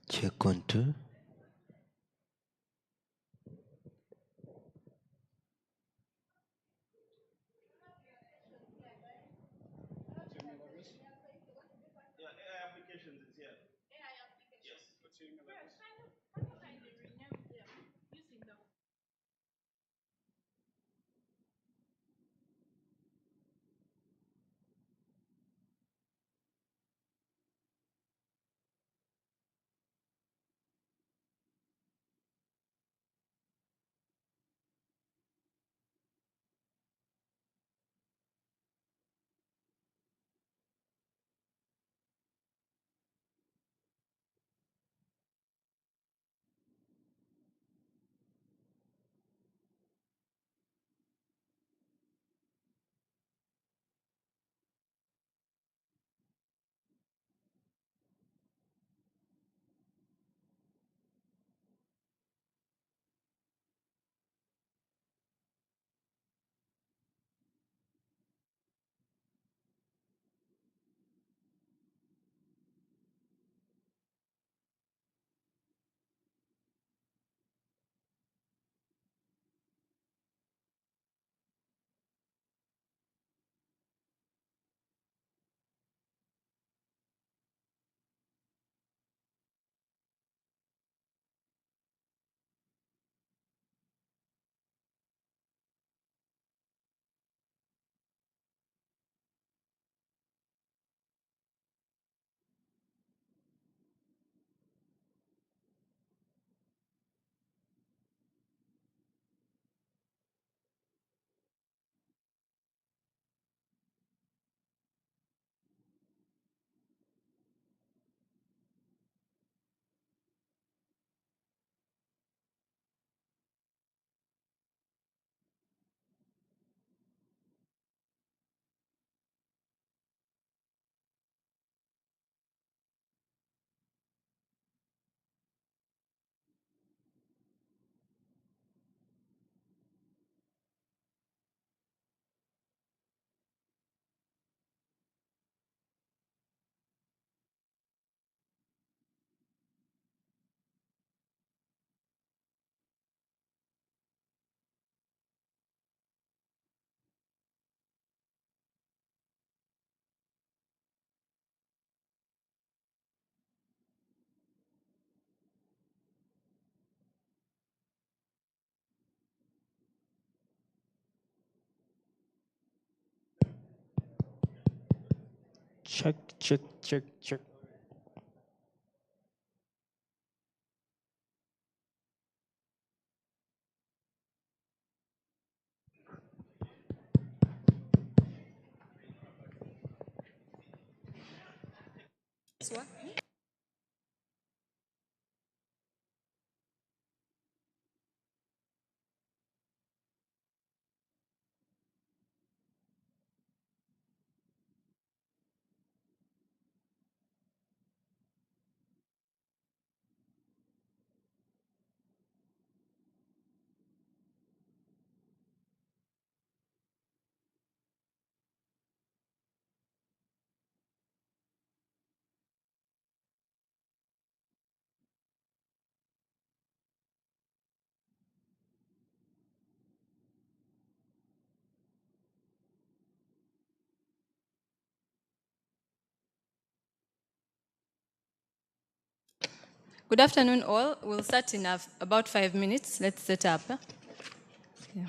check on two. Yeah, AI Applications is here. AI Applications. Yes. What's your email address? Can you kindly rename them using the Check, check, check, check. this one. Good afternoon, all. We'll start in about 5 minutes. Let's set up. Yeah.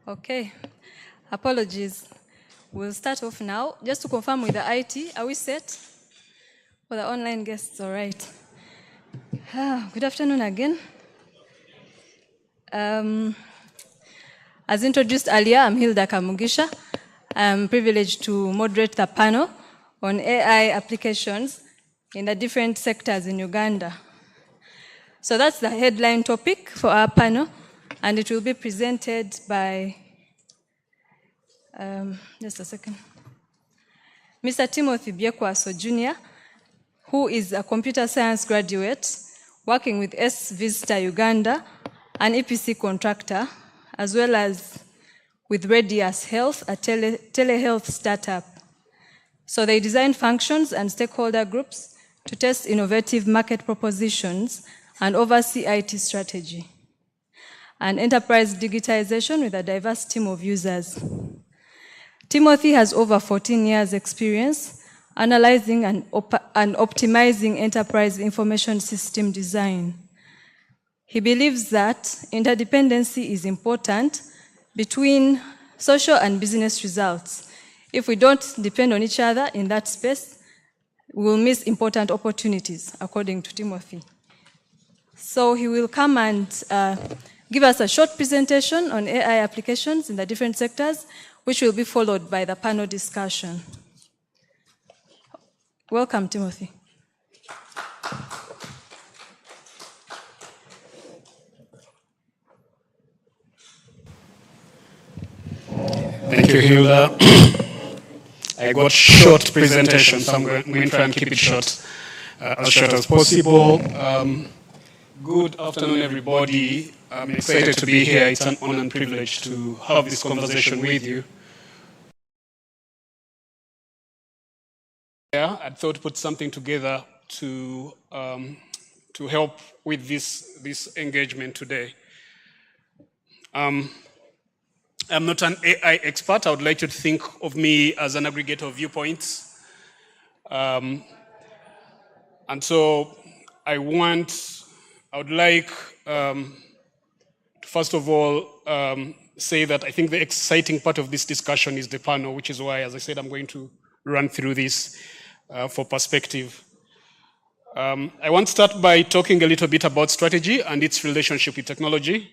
Okay, apologies. We'll start off now. Just to confirm with the IT, are we set? For the online guests, all right. Good afternoon again. As introduced earlier, I'm Hilda Kamugisha. I'm privileged to moderate the panel on AI applications in the different sectors in Uganda. So that's the headline topic for our panel, and it will be presented by, just a second, Mr. Timothy Biekwaso Jr., who is a computer science graduate working with S-Vista Uganda, an EPC contractor, as well as with Radius Health, a telehealth startup. So they design functions and stakeholder groups to test innovative market propositions and oversee IT strategy and enterprise digitization with a diverse team of users. Timothy has over 14 years' experience analyzing and optimizing enterprise information system design. He believes that interdependency is important between social and business results. If we don't depend on each other in that space, we will miss important opportunities, according to Timothy. So he will come and give us a short presentation on AI applications in the different sectors, which will be followed by the panel discussion. Welcome, Timothy. Thank you, Hilda. I got short presentation, so I'm going to try and keep it short as possible. Good afternoon, everybody. I'm excited to be here. It's an honor and privilege to have this conversation with you. Yeah, I thought to put something together to help with this engagement today. I'm not an AI expert. I would like you to think of me as an aggregator of viewpoints. And so I would like to first of all say that I think the exciting part of this discussion is the panel, which is why, as I said, I'm going to run through this for perspective. I want to start by talking a little bit about strategy and its relationship with technology.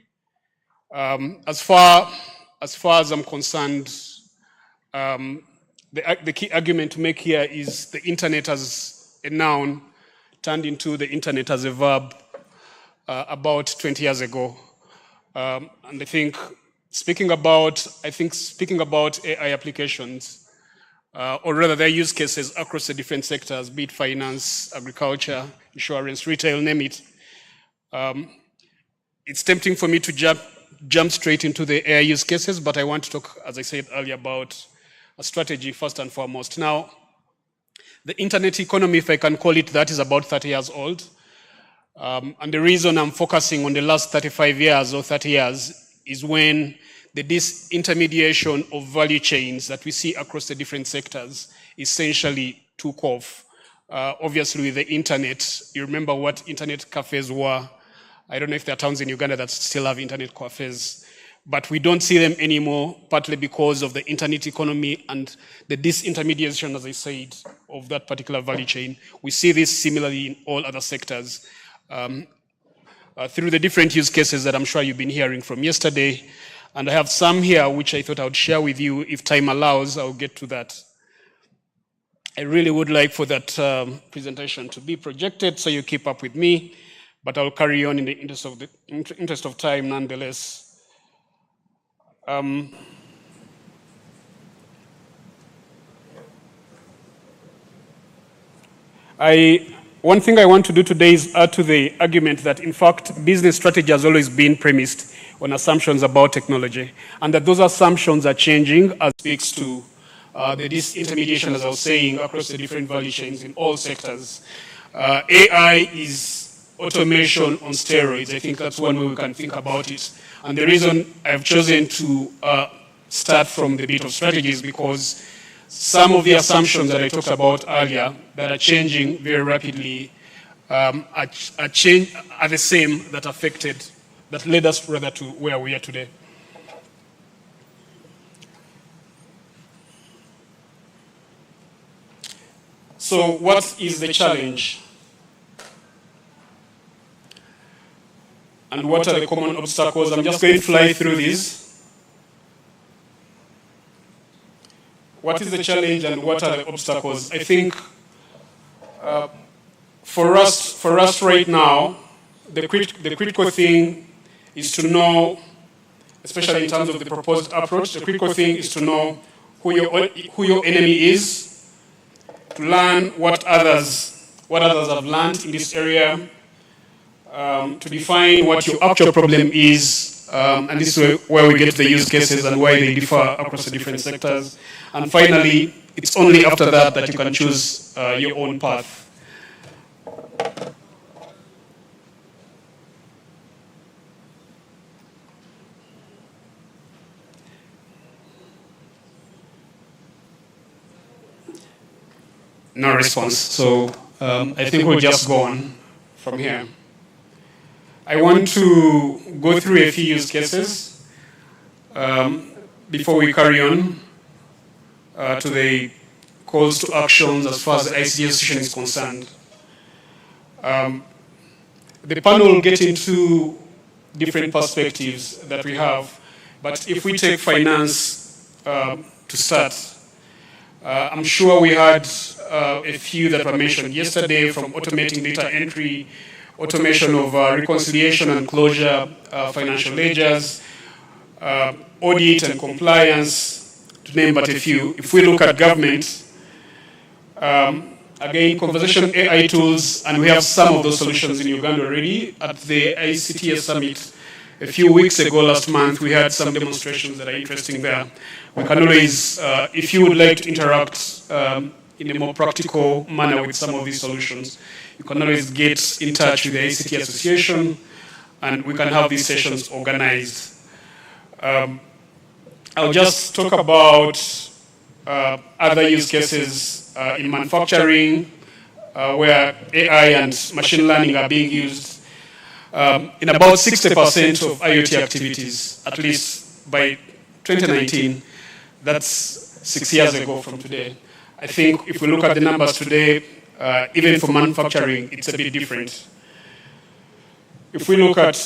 As far as I'm concerned, the key argument to make here is the internet as a noun turned into the internet as a verb about 20 years ago. And I think speaking about AI applications, or rather their use cases across the different sectors, be it finance, agriculture, insurance, retail, name it, it's tempting for me to jump straight into the AI use cases, but I want to talk, as I said earlier, about a strategy first and foremost. Now, the internet economy, if I can call it that, is about 30 years old. And the reason I'm focusing on the last 35 years or 30 years is when the disintermediation of value chains that we see across the different sectors essentially took off. Obviously, with the internet, you remember what internet cafes were. I don't know if there are towns in Uganda that still have internet cafes, but we don't see them anymore, partly because of the internet economy and the disintermediation, as I said, of that particular value chain. We see this similarly in all other sectors. Through the different use cases that I'm sure you've been hearing from yesterday, and I have some here which I thought I would share with you. If time allows, I'll get to that. I really would like for that presentation to be projected, so you keep up with me. But I'll carry on in the interest of time nonetheless. One thing I want to do today is add to the argument that, in fact, business strategy has always been premised on assumptions about technology, and that those assumptions are changing as it speaks to the disintermediation, as I was saying, across the different value chains in all sectors. AI is automation on steroids. I think that's one way we can think about it. And the reason I've chosen to start from the bit of strategy is because some of the assumptions that I talked about earlier that are changing very rapidly are the same that led us rather to where we are today. So what is the challenge? And what are the common obstacles? I'm just going to fly through these. What is the challenge and what are the obstacles? I think for us right now, the critical thing is to know, especially in terms of the proposed approach, the critical thing is to know who your enemy is, to learn what others have learned in this area, to define what your actual problem is, and this is where we get the use cases and why they differ across the different sectors. And finally, it's only after that that you can choose your own path. No response. So I think we'll just go on from here. I want to go through a few use cases before we carry on to the calls to actions as far as the ICT association is concerned. The panel will get into different perspectives that we have, but if we take finance to start, I'm sure we had a few that were mentioned yesterday, from automating data entry, automation of reconciliation and closure, financial ledgers, audit and compliance, to name but a few. If we look at government, again, conversational AI tools, and we have some of those solutions in Uganda already. At the ICTS Summit a few weeks ago, last month, we had some demonstrations that are interesting there. We can always, if you would like to interact in a more practical manner with some of these solutions, you can always get in touch with the ICT Association, and we can have these sessions organized. I'll just talk about other use cases in manufacturing, where AI and machine learning are being used in about 60% of IoT activities, at least by 2019. That's 6 years ago from today. I think if we look at the numbers today, even for manufacturing, it's a bit different. If we look at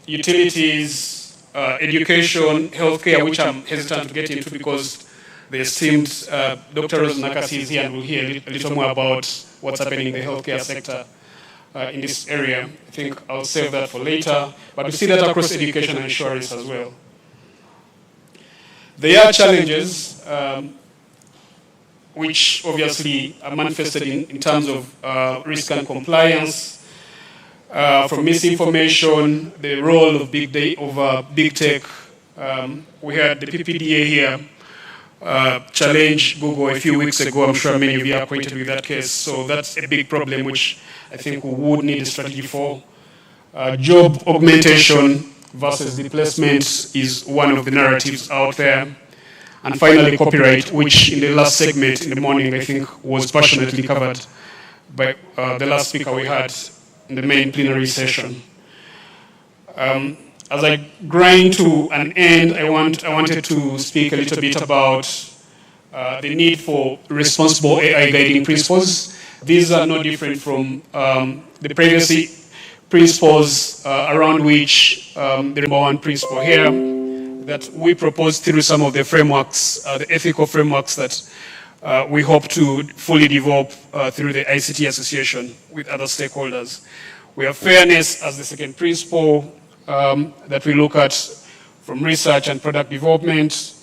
utilities, education, healthcare, which I'm hesitant to get into because the esteemed Dr. Rose Nakasi is here and we'll hear a little more about what's happening in the healthcare sector in this area. I think I'll save that for later, but we see that across education and insurance as well. There are challenges which obviously are manifested in terms of risk and compliance, from misinformation, the role of big tech. We had the PPDA here challenge Google a few weeks ago. I'm sure many of you are acquainted with that case. So that's a big problem which I think we would need a strategy for. Job augmentation versus displacement is one of the narratives out there. And finally, copyright, which in the last segment in the morning, I think, was passionately covered by the last speaker we had in the main plenary session. As I grind to an end, I wanted to speak a little bit about the need for responsible AI guiding principles. These are no different from the previous principles around which the number one principle here that we propose through some of the frameworks, the ethical frameworks that we hope to fully develop through the ICT Association with other stakeholders. We have fairness as the second principle that we look at from research and product development,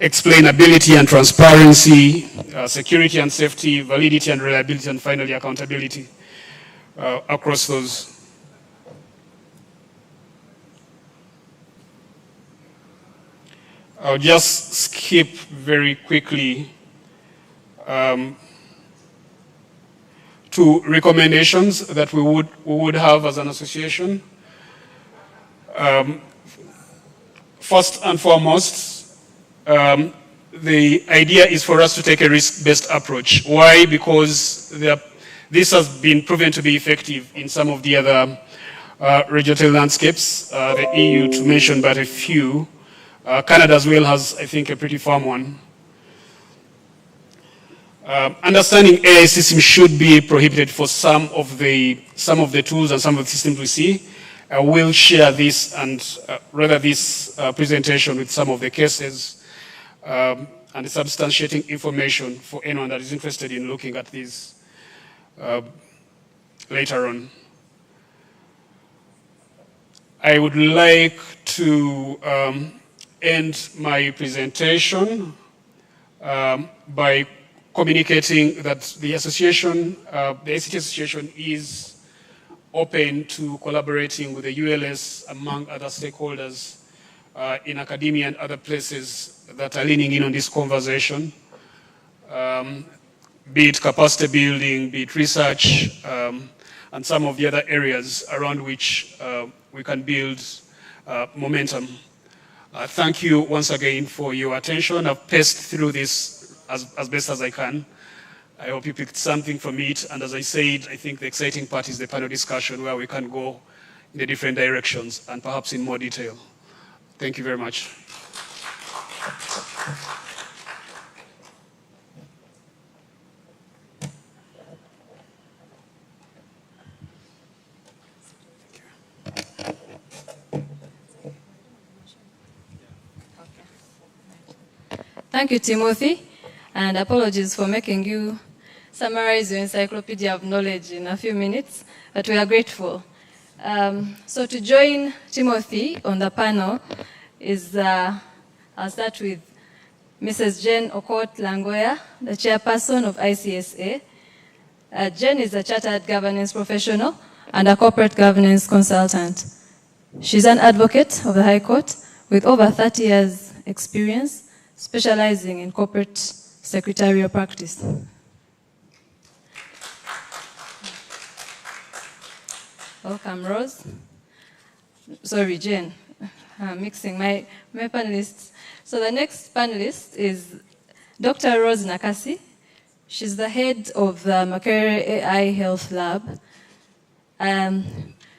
explainability and transparency, security and safety, validity and reliability, and finally accountability across those. I'll just skip very quickly to recommendations that we would have as an association. First and foremost, the idea is for us to take a risk-based approach. Why? Because this has been proven to be effective in some of the other regulatory landscapes, the EU to mention but a few. Canada as well has, I think, a pretty firm one. Understanding AI systems should be prohibited for some of the tools and some of the systems we see. I will share this and rather this presentation with some of the cases and the substantiating information for anyone that is interested in looking at these later on. I would like to end my presentation by communicating that the association, the ACT Association is open to collaborating with the ULS among other stakeholders in academia and other places that are leaning in on this conversation, be it capacity building, be it research, and some of the other areas around which we can build momentum. Thank you once again for your attention. I've paced through this as best as I can. I hope you picked something from it. And as I said, I think the exciting part is the panel discussion where we can go in the different directions and perhaps in more detail. Thank you very much. Thank you, Timothy, and apologies for making you summarize your encyclopedia of knowledge in a few minutes, but we are grateful. So to join Timothy on the panel is, I'll start with Mrs. Jane Okot Langoya, the chairperson of ICSA. Jane is a chartered governance professional and a corporate governance consultant. She's an advocate of the High Court with over 30 years experience, specializing in corporate secretarial practice. Welcome, Rose. Sorry, Jane. I'm mixing my panelists. So the next panelist is Dr. Rose Nakasi. She's the head of the Makerere AI Health Lab.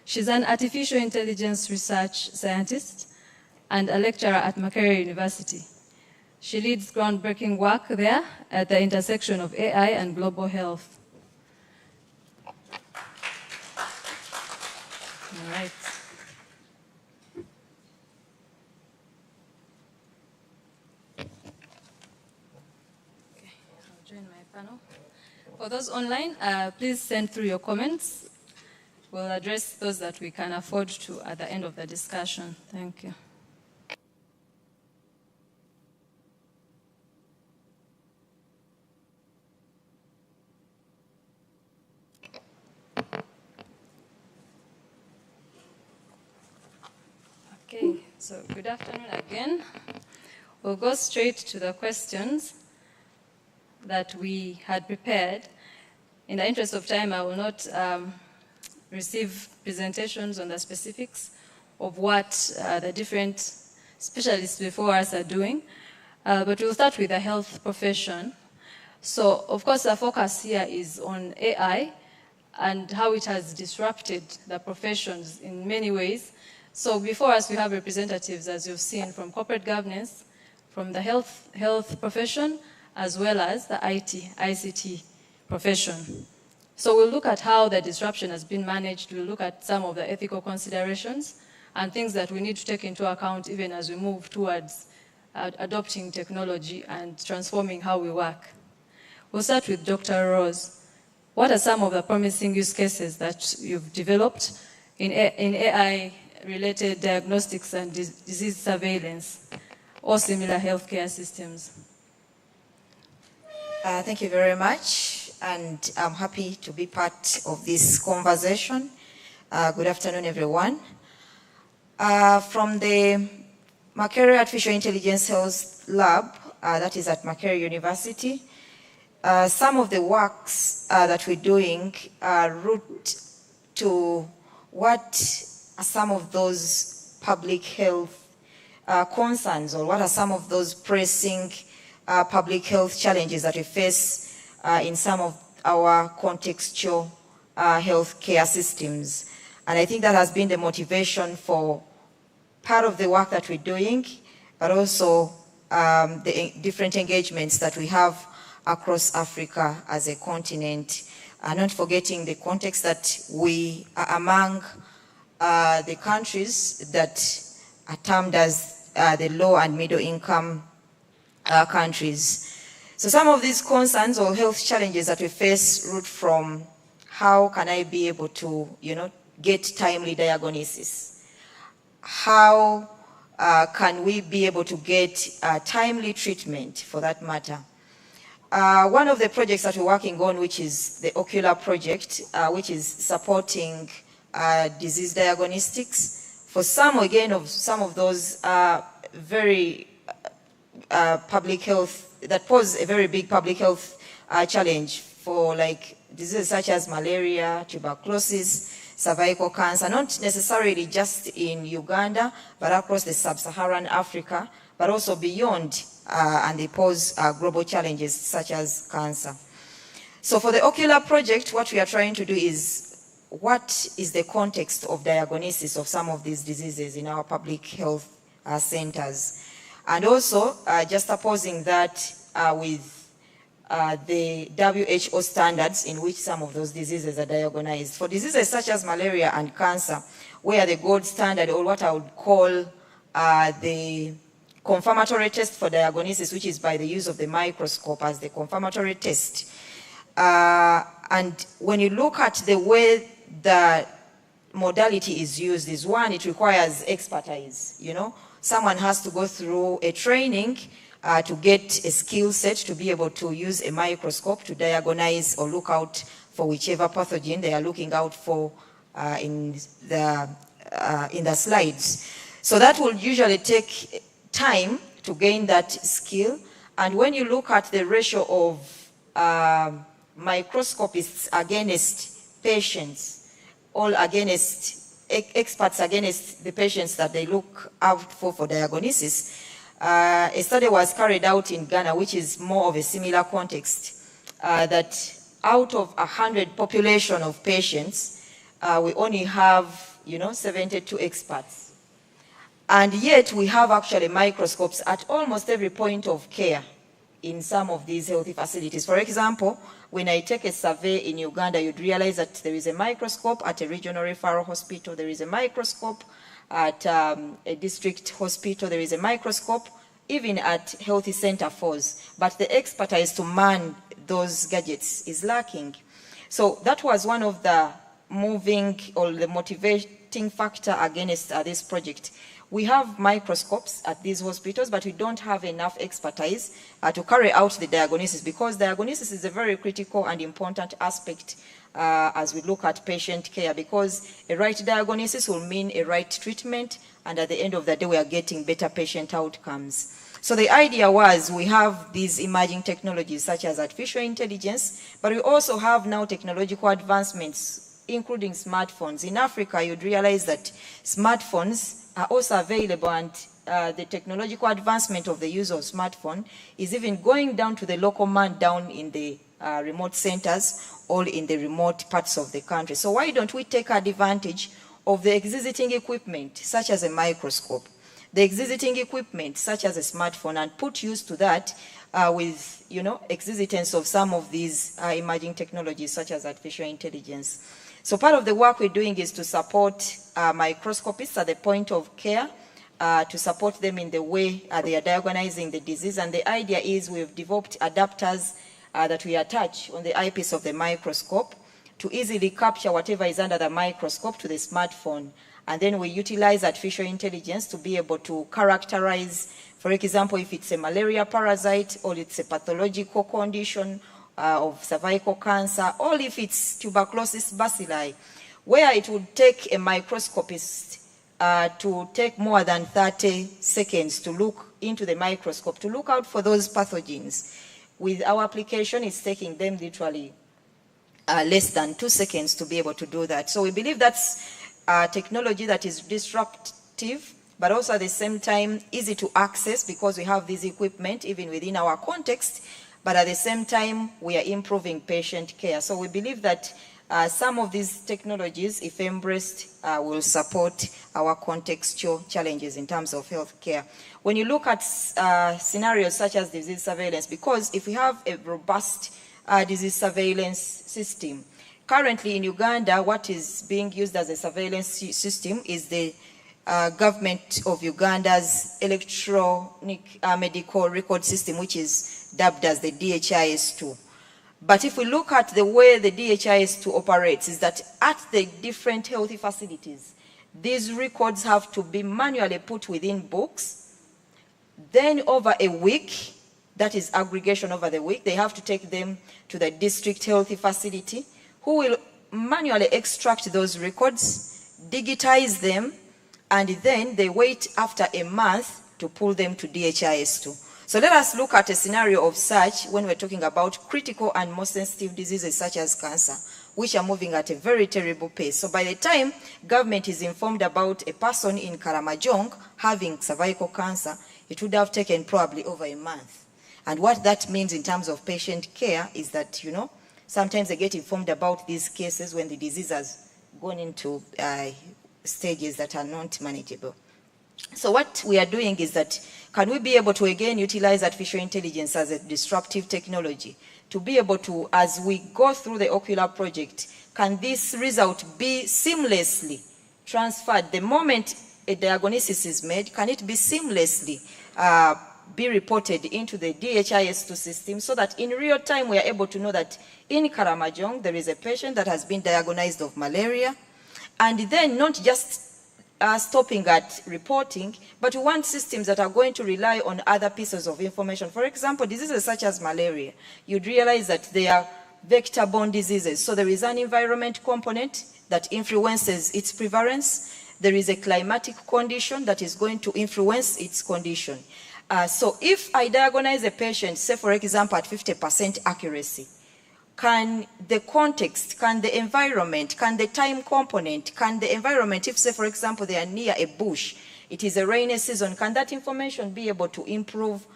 She's an artificial intelligence research scientist and a lecturer at Makerere University. She leads groundbreaking work there at the intersection of AI and global health. All right. Okay, I'll join my panel. For those online, please send through your comments. We'll address those that we can afford to at the end of the discussion. Thank you. Okay, so good afternoon again. We'll go straight to the questions that we had prepared. In the interest of time, I will not receive presentations on the specifics of what the different specialists before us are doing, but we'll start with the health profession. So, of course, the focus here is on AI and how it has disrupted the professions in many ways. So before us, we have representatives, as you've seen, from corporate governance, from the health profession, as well as the ICT profession. So we'll look at how the disruption has been managed. We'll look at some of the ethical considerations and things that we need to take into account even as we move towards adopting technology and transforming how we work. We'll start with Dr. Rose. What are some of the promising use cases that you've developed in AI-related diagnostics and disease surveillance or similar healthcare systems? Thank you very much, and I'm happy to be part of this conversation. Good afternoon, everyone. From the Makerere Artificial Intelligence Health Lab, that is at Makerere University, some of the works that we're doing are root to what are some of those public health concerns, or what are some of those pressing public health challenges that we face in some of our contextual healthcare systems. And I think that has been the motivation for part of the work that we're doing, but also the different engagements that we have across Africa as a continent, not forgetting the context that we are among the countries that are termed as the low and middle income countries. So some of these concerns or health challenges that we face root from how can I be able to, get timely diagnosis? How can we be able to get timely treatment for that matter? One of the projects that we're working on, which is the Ocular project, which is supporting disease diagnostics for some of those very public health, that pose a very big public health challenge for like diseases such as malaria, tuberculosis, cervical cancer, not necessarily just in Uganda, but across the sub-Saharan Africa, but also beyond, and they pose global challenges such as cancer. So for the Ocular project, what we are trying to do is, what is the context of diagnosis of some of these diseases in our public health centers? And also, just opposing that with the WHO standards in which some of those diseases are diagnosed. For diseases such as malaria and cancer, where the gold standard, or what I would call the confirmatory test for diagnosis, which is by the use of the microscope as the confirmatory test. And when you look at the way the modality is used, is one, it requires expertise, Someone has to go through a training to get a skill set to be able to use a microscope to diagnose or look out for whichever pathogen they are looking out for in the slides. So that will usually take time to gain that skill. And when you look at the ratio of microscopists against patients, all against experts against the patients that they look out for diagnosis, a study was carried out in Ghana, which is more of a similar context, that out of 100 population of patients, we only have, 72 experts. And yet we have actually microscopes at almost every point of care in some of these healthy facilities. For example, when I take a survey in Uganda, you'd realize that there is a microscope at a regional referral hospital, there is a microscope at a district hospital, there is a microscope even at healthy center fours, but the expertise to man those gadgets is lacking. So that was one of the moving or the motivating factor against this project. We have microscopes at these hospitals, but we don't have enough expertise to carry out the diagnosis, because diagnosis is a very critical and important aspect as we look at patient care, because a right diagnosis will mean a right treatment, and at the end of the day, we are getting better patient outcomes. So the idea was, we have these emerging technologies such as artificial intelligence, but we also have now technological advancements, including smartphones. In Africa, you'd realize that smartphones are also available, and the technological advancement of the use of smartphone is even going down to the local man down in the remote centers or in the remote parts of the country. So why don't we take advantage of the existing equipment, such as a microscope, the existing equipment, such as a smartphone, and put use to that with, existence of some of these emerging technologies, such as artificial intelligence. So part of the work we're doing is to support microscopists at the point of care, to support them in the way they are diagnosing the disease. And the idea is, we've developed adapters that we attach on the eyepiece of the microscope to easily capture whatever is under the microscope to the smartphone. And then we utilize artificial intelligence to be able to characterize, for example, if it's a malaria parasite, or it's a pathological condition of cervical cancer, or if it's tuberculosis bacilli, where it would take a microscopist to take more than 30 seconds to look into the microscope, to look out for those pathogens. With our application, it's taking them literally less than 2 seconds to be able to do that. So we believe that's technology that is disruptive, but also at the same time easy to access, because we have this equipment even within our context, but at the same time we are improving patient care. So we believe that Some of these technologies, if embraced, will support our contextual challenges in terms of healthcare. When you look at scenarios such as disease surveillance, because if we have a robust disease surveillance system, currently in Uganda, what is being used as a surveillance system is the government of Uganda's electronic medical record system, which is dubbed as the DHIS2. But if we look at the way the DHIS2 operates, is that at the different healthy facilities, these records have to be manually put within books. Then over a week, that is aggregation over the week, they have to take them to the district healthy facility, who will manually extract those records, digitize them, and then they wait after a month to pull them to DHIS2. So let us look at a scenario of such when we're talking about critical and most sensitive diseases such as cancer, which are moving at a very terrible pace. So by the time government is informed about a person in Karamajong having cervical cancer, it would have taken probably over a month. And what that means in terms of patient care is that, you know, sometimes they get informed about these cases when the disease has gone into stages that are not manageable. So what we are doing is that, can we be able to again utilize artificial intelligence as a disruptive technology to be able to, as we go through the Ocular project, can this result be seamlessly transferred? The moment a diagnosis is made, can it be seamlessly be reported into the DHIS2 system so that in real time we are able to know that in Karamajong there is a patient that has been diagnosed of malaria, and then not just stopping at reporting, but we want systems that are going to rely on other pieces of information. For example, diseases such as malaria, you'd realize that they are vector-borne diseases. So there is an environment component that influences its prevalence. There is a climatic condition that is going to influence its condition. So if I diagnose a patient, say for example at 50% accuracy, can the context, can the environment, can the time component, can the environment, if say for example they are near a bush, it is a rainy season, can that information be able to improve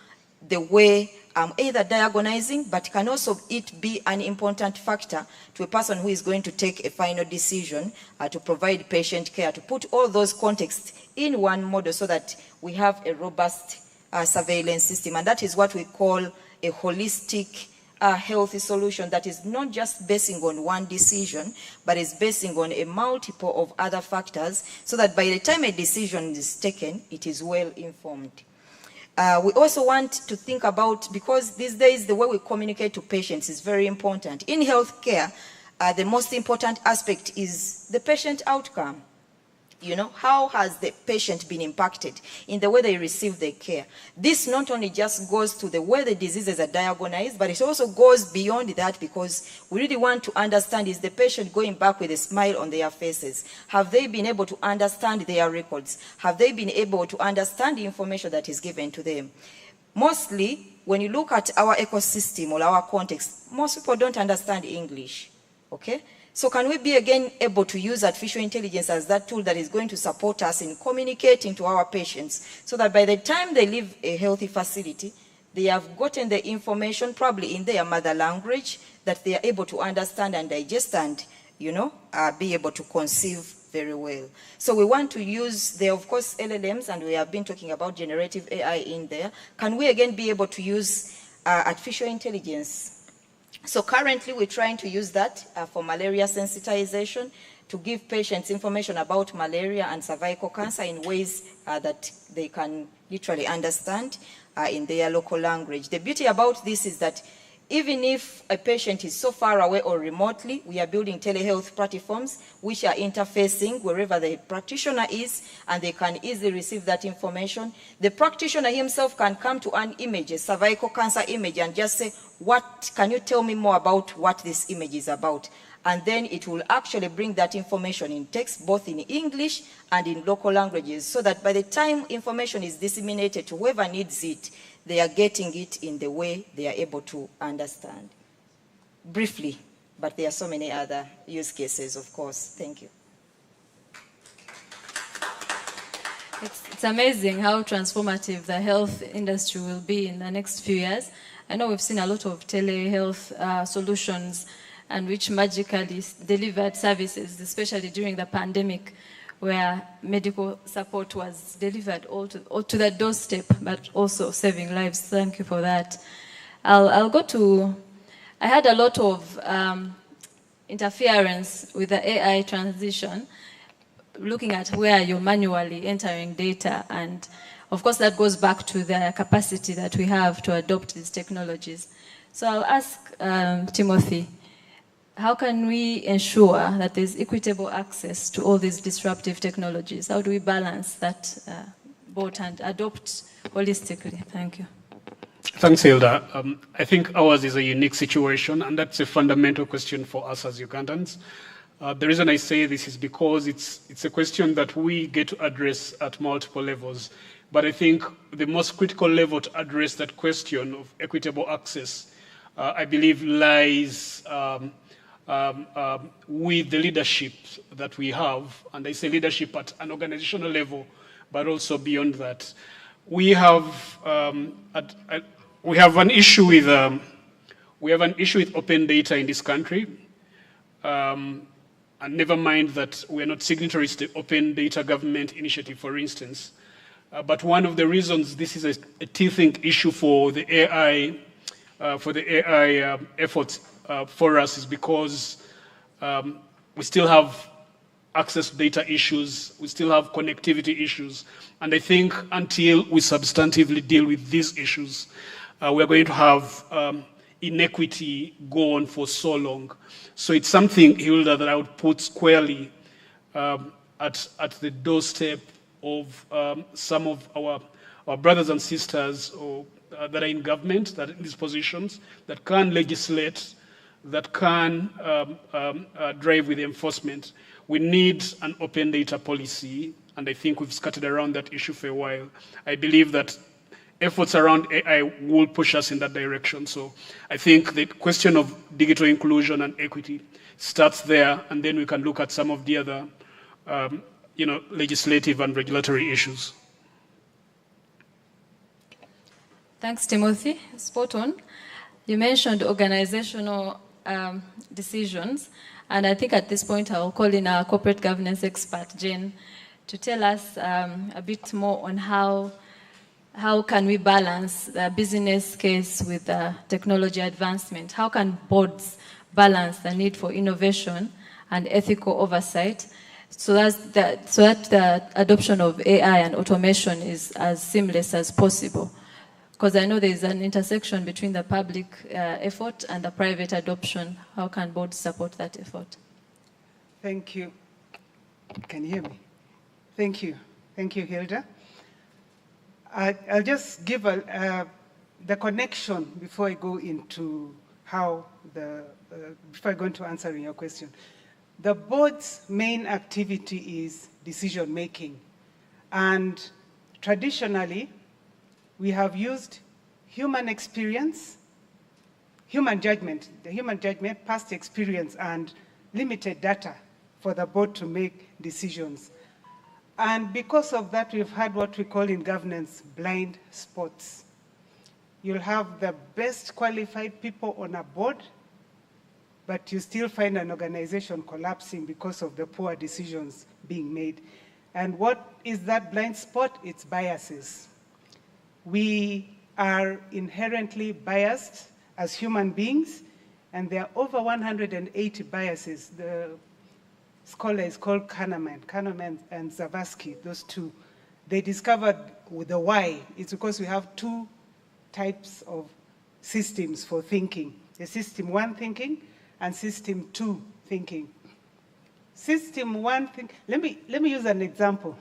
the way I'm either diagnosing, but can also it be an important factor to a person who is going to take a final decision to provide patient care, to put all those contexts in one model so that we have a robust surveillance system. And that is what we call a holistic healthy solution that is not just basing on one decision, but is basing on a multiple of other factors so that by the time a decision is taken, it is well informed. We also want to think about, because these days the way we communicate to patients is very important. In healthcare, the most important aspect is the patient outcome. You know, how has the patient been impacted in the way they receive their care? This not only just goes to the way the diseases are diagnosed, but it also goes beyond that, because we really want to understand, is the patient going back with a smile on their faces? Have they been able to understand their records? Have they been able to understand the information that is given to them? Mostly, when you look at our ecosystem or our context, most people don't understand English, okay? So can we be again able to use artificial intelligence as that tool that is going to support us in communicating to our patients so that by the time they leave a healthy facility, they have gotten the information probably in their mother language that they are able to understand and digest and, you know, be able to conceive very well. So we want to use the, of course, LLMs, and we have been talking about generative AI in there. Can we again be able to use artificial intelligence? So currently we're trying to use that for malaria sensitization, to give patients information about malaria and cervical cancer in ways that they can literally understand in their local language. The beauty about this is that even if a patient is so far away or remotely, we are building telehealth platforms which are interfacing wherever the practitioner is, and they can easily receive that information. The practitioner himself can come to an image, a cervical cancer image, and just say, "What can you tell me more about what this image is about?" And then it will actually bring that information in text, both in English and in local languages, so that by the time information is disseminated to whoever needs it, they are getting it in the way they are able to understand. Briefly, but there are so many other use cases, of course. Thank you. It's amazing how transformative the health industry will be in the next few years. I know we've seen a lot of telehealth solutions and which magically delivered services, especially during the pandemic, where medical support was delivered all to the doorstep, but also saving lives. Thank you for that. I'll go to, I had a lot of interference with the AI transition, looking at where you're manually entering data, and of course that goes back to the capacity that we have to adopt these technologies. So I'll ask Timothy, how can we ensure that there's equitable access to all these disruptive technologies? How do we balance that both and adopt holistically? Thank you. Thanks, Hilda. I think ours is a unique situation, and that's a fundamental question for us as Ugandans. The reason I say this is because it's a question that we get to address at multiple levels. But I think the most critical level to address that question of equitable access, I believe, lies with the leadership that we have. And I say leadership at an organizational level, but also beyond that. We have an issue with open data in this country. And never mind that we're not signatories to the Open Data Government Initiative, for instance. But one of the reasons this is a teething issue for the AI, efforts for us is because we still have access to data issues, we still have connectivity issues, and I think until we substantively deal with these issues, we're going to have inequity go on for so long. So it's something, Hilda, that I would put squarely at the doorstep of some of our brothers and sisters that are in government, that are in these positions, that can legislate, that can drive with enforcement. We need an open data policy, and I think we've skirted around that issue for a while. I believe that efforts around AI will push us in that direction. So I think the question of digital inclusion and equity starts there, and then we can look at some of the other legislative and regulatory issues. Thanks, Timothy. Spot on. You mentioned organizational decisions, and I think at this point I'll call in our corporate governance expert, Jane, to tell us a bit more on how can we balance the business case with the technology advancement? How can boards balance the need for innovation and ethical oversight so that the adoption of AI and automation is as seamless as possible? Because I know there is an intersection between the public effort and the private adoption. How can boards support that effort? Thank you. Can you hear me? Thank you. Thank you, Hilda. I'll just give the connection before I go into before I go into answering your question. The board's main activity is decision making. And traditionally, we have used human experience, human judgment, past experience, and limited data for the board to make decisions. And because of that, we've had what we call in governance blind spots. You'll have the best qualified people on a board, but you still find an organization collapsing because of the poor decisions being made. And what is that blind spot? It's biases. We are inherently biased as human beings, and there are over 180 biases. The scholar is called Kahneman and Zavarsky, those two. They discovered the why. It's because we have two types of systems for thinking. The system one thinking and system two thinking. System one thinking, let me use an example.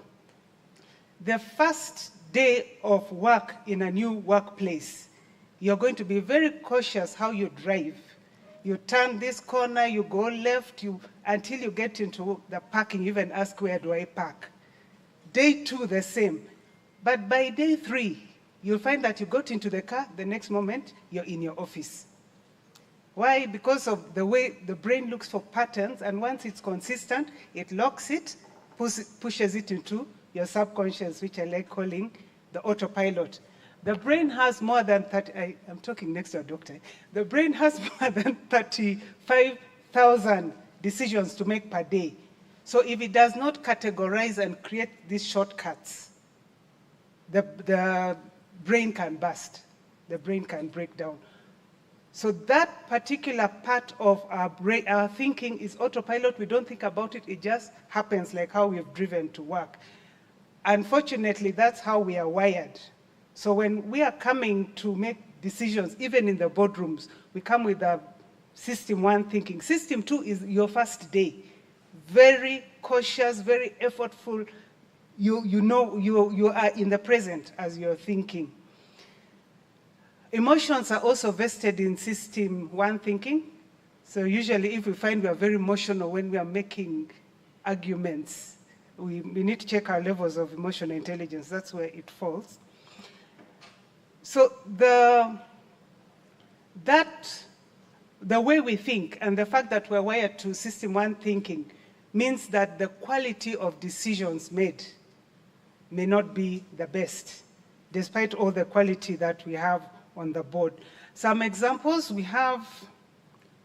The first day of work in a new workplace, you're going to be very cautious how you drive. You turn this corner, you go left, until you get into the parking, you even ask, where do I park? Day two, the same. But by day three, you'll find that you got into the car, the next moment, you're in your office. Why? Because of the way the brain looks for patterns, and once it's consistent, it locks it, pushes it into your subconscious, which I like calling the autopilot. The brain has more than 30, I'm talking next to a doctor. The brain has more than 35 100,000 decisions to make per day. So if it does not categorize and create these shortcuts, the brain can burst. The brain can break down. So that particular part of our thinking is autopilot. We don't think about it. It just happens like how we've driven to work. Unfortunately, that's how we are wired. So when we are coming to make decisions, even in the boardrooms, we come with a system one thinking. System two is your first day. Very cautious, very effortful. You know you are in the present as you're thinking. Emotions are also vested in system one thinking. So usually if we find we are very emotional when we are making arguments, we need to check our levels of emotional intelligence. That's where it falls. So the way we think and the fact that we're wired to system one thinking means that the quality of decisions made may not be the best, despite all the quality that we have on the board. Some examples, we have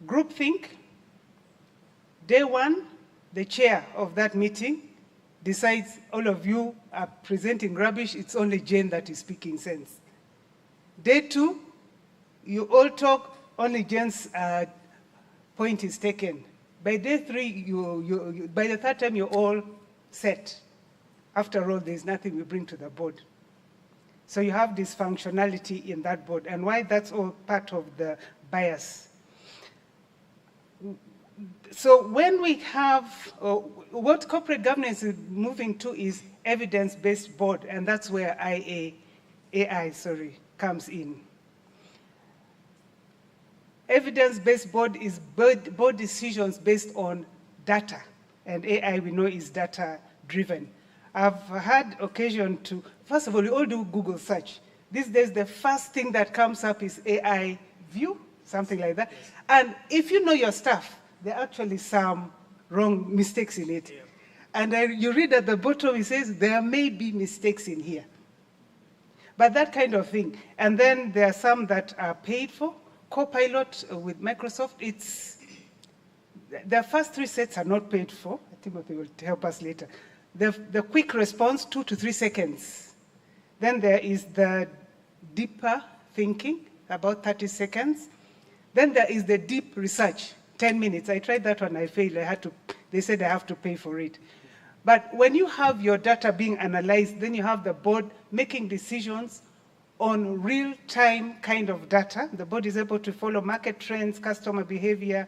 groupthink. Day one, the chair of that meeting decides all of you are presenting rubbish, it's only Jane that is speaking sense. Day two, you all talk, only Jane's point is taken. By day three, by the third time, you're all set. After all, there's nothing we bring to the board. So you have dysfunctionality in that board, and why that's all part of the bias. So when we have, what corporate governance is moving to is evidence-based board, and that's where AI comes in. Evidence-based board is board decisions based on data, and AI we know is data-driven. I've had occasion to, first of all, we all do Google search. These days, the first thing that comes up is AI view, something like that. And if you know your stuff, there are actually some wrong mistakes in it. Yeah. And you read at the bottom, it says, there may be mistakes in here. But that kind of thing. And then there are some that are paid for. Copilot with Microsoft, the first three sets are not paid for. I think they will help us later. The quick response, 2 to 3 seconds. Then there is the deeper thinking, about 30 seconds. Then there is the deep research, 10 minutes. I tried that one, I failed. They said I have to pay for it. But when you have your data being analyzed, then you have the board making decisions on real-time kind of data. The board is able to follow market trends, customer behavior,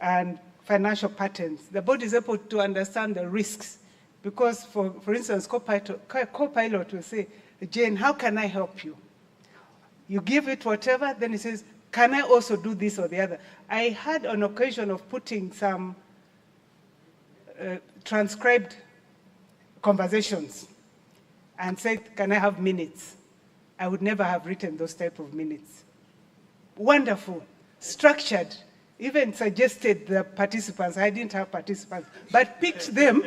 and financial patterns. The board is able to understand the risks. Because, for instance, Copilot will say, Jane, how can I help you? You give it whatever, then it says, can I also do this or the other? I had an occasion of putting some transcribed conversations and said, can I have minutes? I would never have written those type of minutes. Wonderful, structured, even suggested the participants. I didn't have participants, but picked them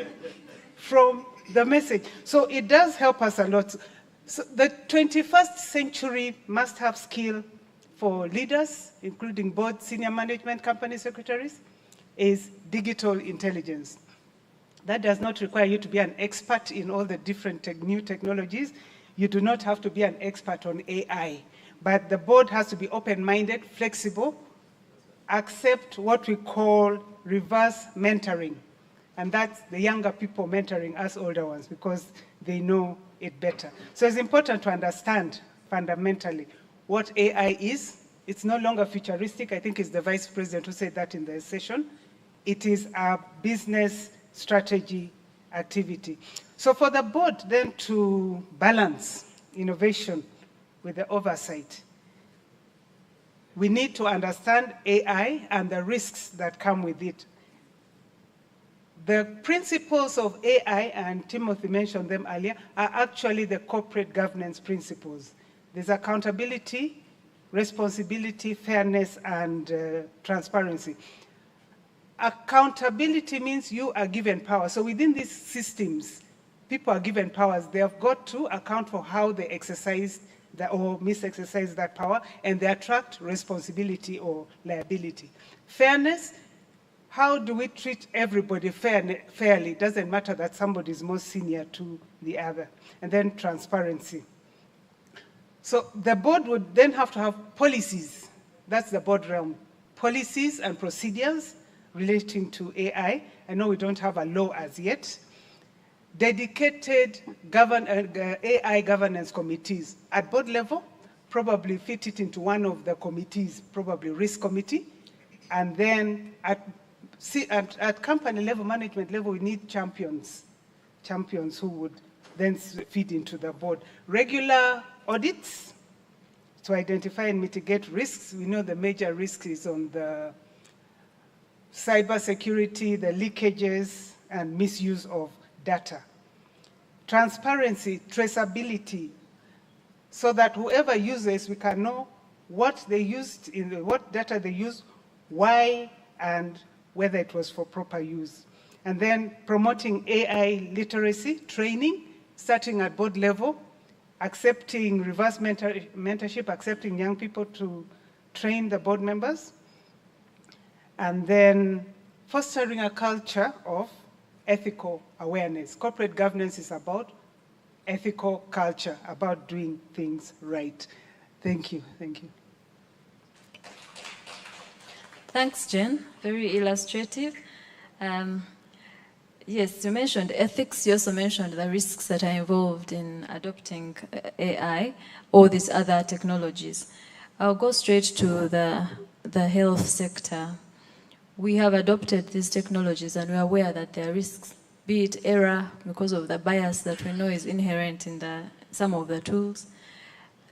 from the message. So it does help us a lot. So the 21st century must have skill for leaders, including board, senior management, company secretaries, is digital intelligence. That does not require you to be an expert in all the different new technologies. You do not have to be an expert on AI. But the board has to be open-minded, flexible, accept what we call reverse mentoring. And that's the younger people mentoring us older ones because they know it better. So it's important to understand fundamentally what AI is. It's no longer futuristic. I think it's the vice president who said that in the session. It is a business strategy activity. So for the board then to balance innovation with the oversight, we need to understand AI and the risks that come with it. The principles of AI, and Timothy mentioned them earlier, are actually the corporate governance principles. There's accountability, responsibility, fairness, and transparency. Accountability means you are given power. So within these systems, people are given powers. They have got to account for how they exercise or misexercise that power, and they attract responsibility or liability. Fairness, how do we treat everybody fairly? It doesn't matter that somebody is more senior to the other. And then transparency. So the board would then have to have policies. That's the board realm. Policies and procedures relating to AI. I know we don't have a law as yet. Dedicated AI governance committees at board level, probably fit it into one of the committees, probably risk committee. And then at company level, management level, we need champions who would then feed into the board. Regular audits to identify and mitigate risks. We know the major risk is on the cybersecurity, the leakages, and misuse of data. Transparency, traceability, so that whoever uses, we can know what they used, what data they used, why, and whether it was for proper use. And then promoting AI literacy, training, starting at board level, accepting reverse mentorship, accepting young people to train the board members, and then fostering a culture of ethical awareness. Corporate governance is about ethical culture, about doing things right. Thank you. Thank you. Thanks, Jen. Very illustrative. Yes, you mentioned ethics. You also mentioned the risks that are involved in adopting AI or these other technologies. I'll go straight to the health sector. We have adopted these technologies and we're aware that there are risks, be it error because of the bias that we know is inherent in some of the tools.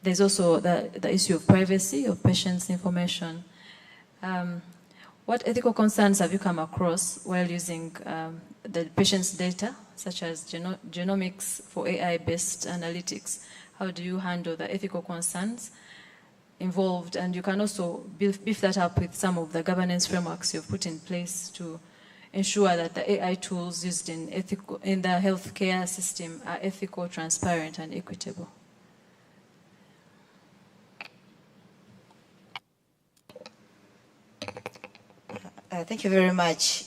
There's also the issue of privacy of patients' information. What ethical concerns have you come across while using the patient's data, such as genomics for AI-based analytics? How do you handle the ethical concerns involved? And you can also beef that up with some of the governance frameworks you've put in place to ensure that the AI tools used in the healthcare system are ethical, transparent, and equitable. Thank you very much.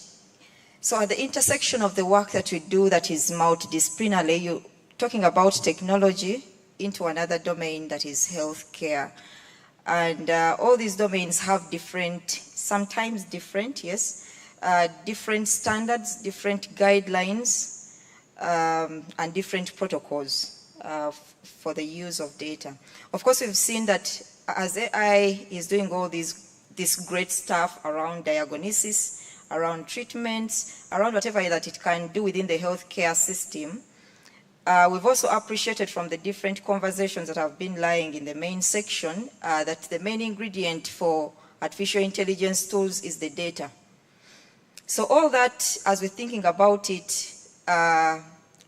So at the intersection of the work that we do that is multidisciplinary, you're talking about technology into another domain that is healthcare. And all these domains have sometimes different, different standards, different guidelines, and different protocols for the use of data. Of course, we've seen that as AI is doing all this great stuff around diagnosis, around treatments, around whatever that it can do within the healthcare system, we've also appreciated from the different conversations that have been lying in the main section that the main ingredient for artificial intelligence tools is the data. So all that, as we're thinking about it,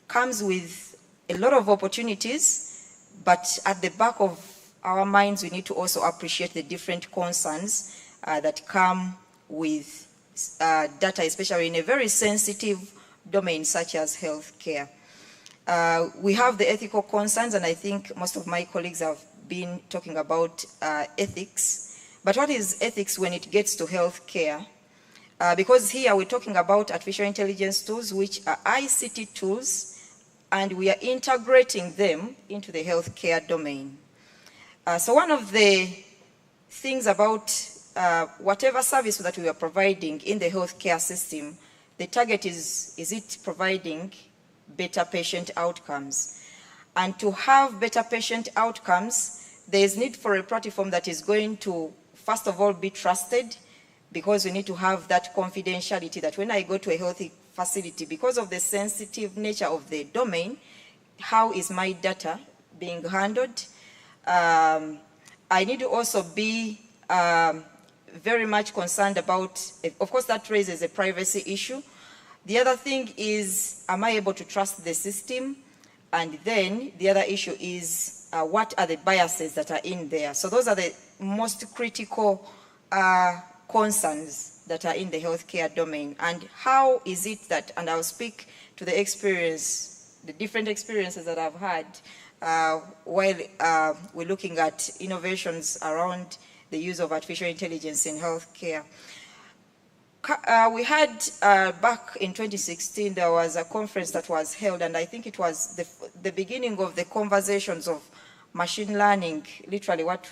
comes with a lot of opportunities, but at the back of our minds, we need to also appreciate the different concerns that come with data, especially in a very sensitive domain such as healthcare. We have the ethical concerns, and I think most of my colleagues have been talking about ethics. But what is ethics when it gets to healthcare? Because here we're talking about artificial intelligence tools, which are ICT tools, and we are integrating them into the healthcare domain. So one of the things about whatever service that we are providing in the healthcare system, the target is it providing better patient outcomes? And to have better patient outcomes, there is need for a platform that is going to, first of all, be trusted, because we need to have that confidentiality that when I go to a healthy facility, because of the sensitive nature of the domain, how is my data being handled? I need to also be very much concerned about, of course, that raises a privacy issue. The other thing is, am I able to trust the system? And then the other issue is, what are the biases that are in there? So those are the most critical concerns that are in the healthcare domain. And how is it that, and I'll speak to the experience, the different experiences that I've had while we're looking at innovations around the use of artificial intelligence in healthcare. We had, back in 2016, there was a conference that was held, and I think it was the beginning of the conversations of machine learning, literally what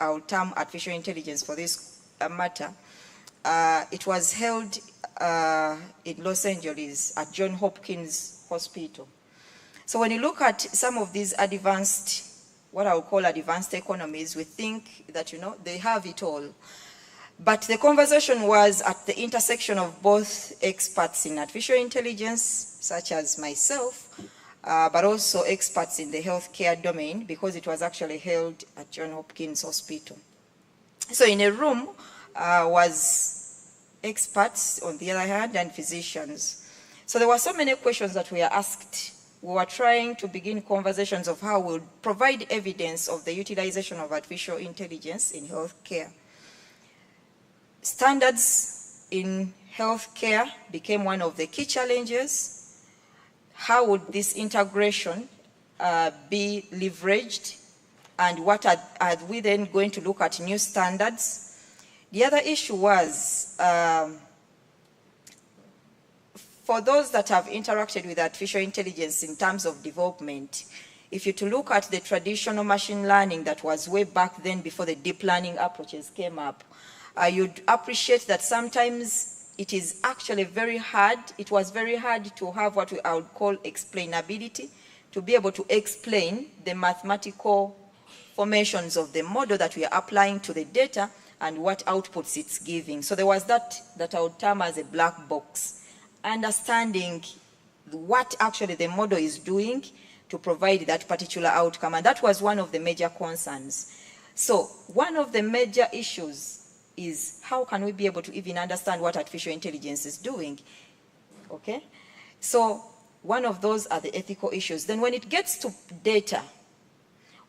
our term artificial intelligence for this matter. It was held in Los Angeles at Johns Hopkins Hospital. So when you look at some of these advanced, what I would call advanced economies, we think that, they have it all. But the conversation was at the intersection of both experts in artificial intelligence, such as myself, but also experts in the healthcare domain, because it was actually held at Johns Hopkins Hospital. So in a room was experts on the other hand and physicians. So there were so many questions that we were asked. We were trying to begin conversations of how we'll provide evidence of the utilization of artificial intelligence in healthcare. Standards in healthcare became one of the key challenges. How would this integration be leveraged? And what are we then going to look at new standards? The other issue was, for those that have interacted with artificial intelligence in terms of development, if you to look at the traditional machine learning that was way back then before the deep learning approaches came up, you'd appreciate that sometimes it is actually very hard. It was very hard to have what I would call explainability, to be able to explain the mathematical formations of the model that we are applying to the data and what outputs it's giving. So there was that I would term as a black box, understanding what actually the model is doing to provide that particular outcome. And that was one of the major concerns. So one of the major issues is how can we be able to even understand what artificial intelligence is doing, okay? So one of those are the ethical issues. Then when it gets to data,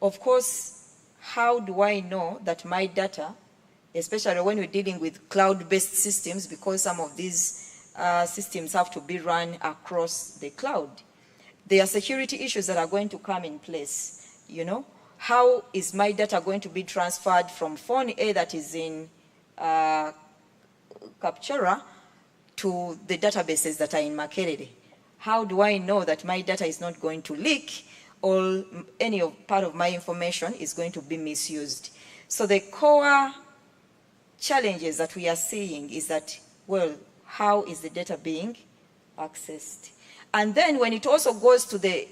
of course, how do I know that my data, especially when we're dealing with cloud-based systems, because some of these systems have to be run across the cloud, there are security issues that are going to come in place, How is my data going to be transferred from phone A that is in Captura to the databases that are in Makerere? How do I know that my data is not going to leak or any part of my information is going to be misused? So the core challenges that we are seeing is that, well, how is the data being accessed? And then when it also goes to the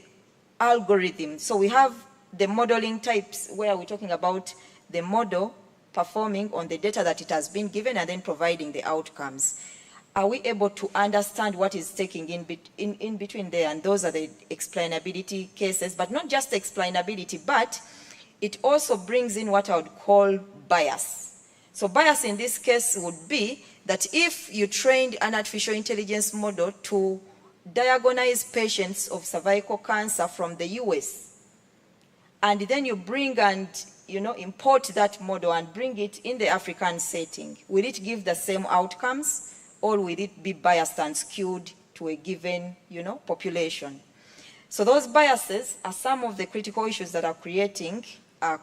algorithm, so we have the modeling types where we're talking about the model performing on the data that it has been given and then providing the outcomes. Are we able to understand what is taking in between there? And those are the explainability cases, but not just explainability, but it also brings in what I would call bias. So bias in this case would be that if you trained an artificial intelligence model to diagnose patients of cervical cancer from the US, and then you bring and import that model and bring it in the African setting, will it give the same outcomes, or will it be biased and skewed to a given, population? So those biases are some of the critical issues that are creating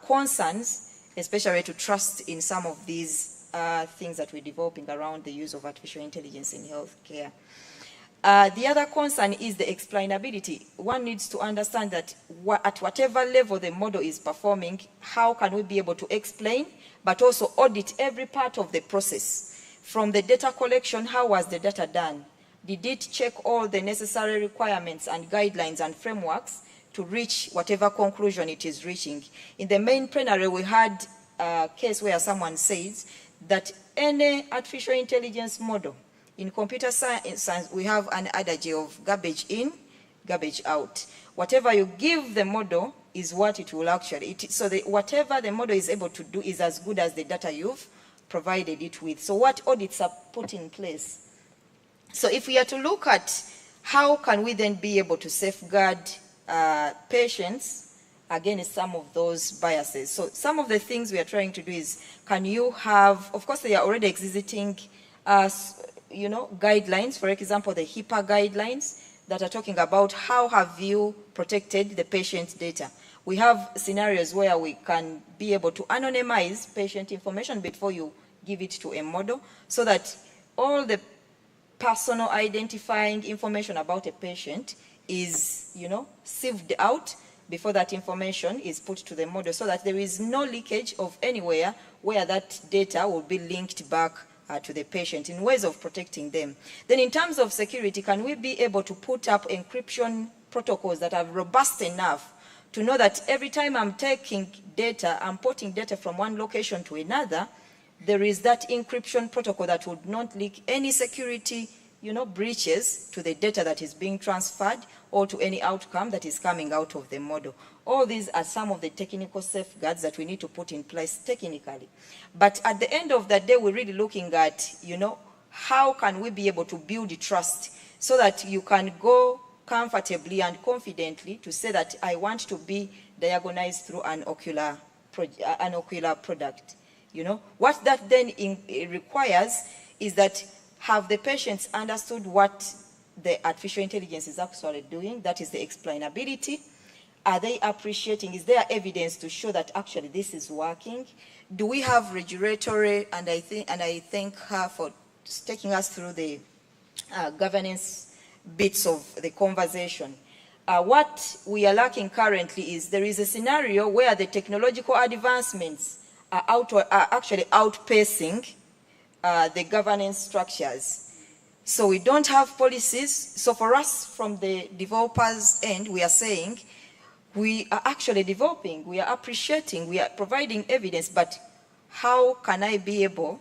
concerns, especially to trust in some of these things that we're developing around the use of artificial intelligence in healthcare. The other concern is the explainability. One needs to understand that at whatever level the model is performing, how can we be able to explain, but also audit every part of the process. From the data collection, how was the data done? Did it check all the necessary requirements and guidelines and frameworks to reach whatever conclusion it is reaching? In the main plenary, we had a case where someone says that any artificial intelligence model, in computer science, we have an adage of garbage in, garbage out. Whatever you give the model is what it will actually, whatever the model is able to do is as good as the data you've provided it with. So what audits are put in place? So if we are to look at how can we then be able to safeguard patients against some of those biases. So some of the things we are trying to do is, can you have, of course they are already existing guidelines, for example, the HIPAA guidelines that are talking about how have you protected the patient's data. We have scenarios where we can be able to anonymize patient information before you give it to a model, so that all the personal identifying information about a patient is, sieved out before that information is put to the model, so that there is no leakage of anywhere where that data will be linked back to the patient in ways of protecting them. Then in terms of security, can we be able to put up encryption protocols that are robust enough to know that every time I'm taking data, I'm putting data from one location to another, there is that encryption protocol that would not leak any security, breaches to the data that is being transferred or to any outcome that is coming out of the model. All these are some of the technical safeguards that we need to put in place technically. But at the end of the day, we're really looking at, how can we be able to build trust so that you can go comfortably and confidently to say that I want to be diagnosed through an ocular product. What that then requires is that have the patients understood what the artificial intelligence is actually doing, that is the explainability. Are they appreciating, is there evidence to show that actually this is working? Do we have regulatory, and I thank her for taking us through the governance bits of the conversation. What we are lacking currently is there is a scenario where the technological advancements are actually outpacing the governance structures. So we don't have policies. So for us, from the developers' end, we are saying we are actually developing, we are appreciating, we are providing evidence, but how can I be able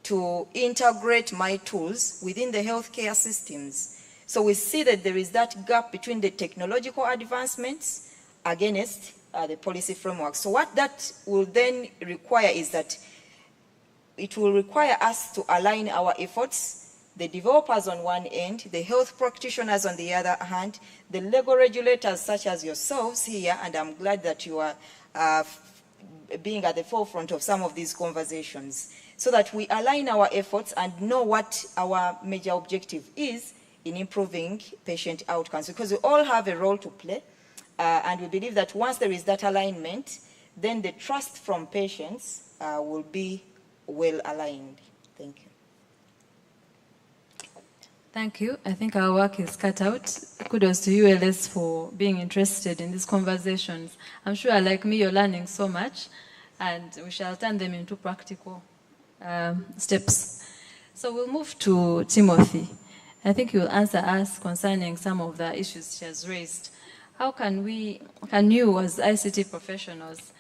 to integrate my tools within the healthcare systems? So we see that there is that gap between the technological advancements against the policy framework. So what that will then require is that it will require us to align our efforts, the developers on one end, the health practitioners on the other hand, the legal regulators such as yourselves here, and I'm glad that you are being at the forefront of some of these conversations, so that we align our efforts and know what our major objective is in improving patient outcomes, because we all have a role to play, and we believe that once there is that alignment, then the trust from patients will be well aligned. Thank you. Thank you. I think our work is cut out. Kudos to ULS for being interested in these conversations. I'm sure, like me, you're learning so much, and we shall turn them into practical steps. So we'll move to Timothy. I think you'll answer us concerning some of the issues she has raised. How can you as ICT professionals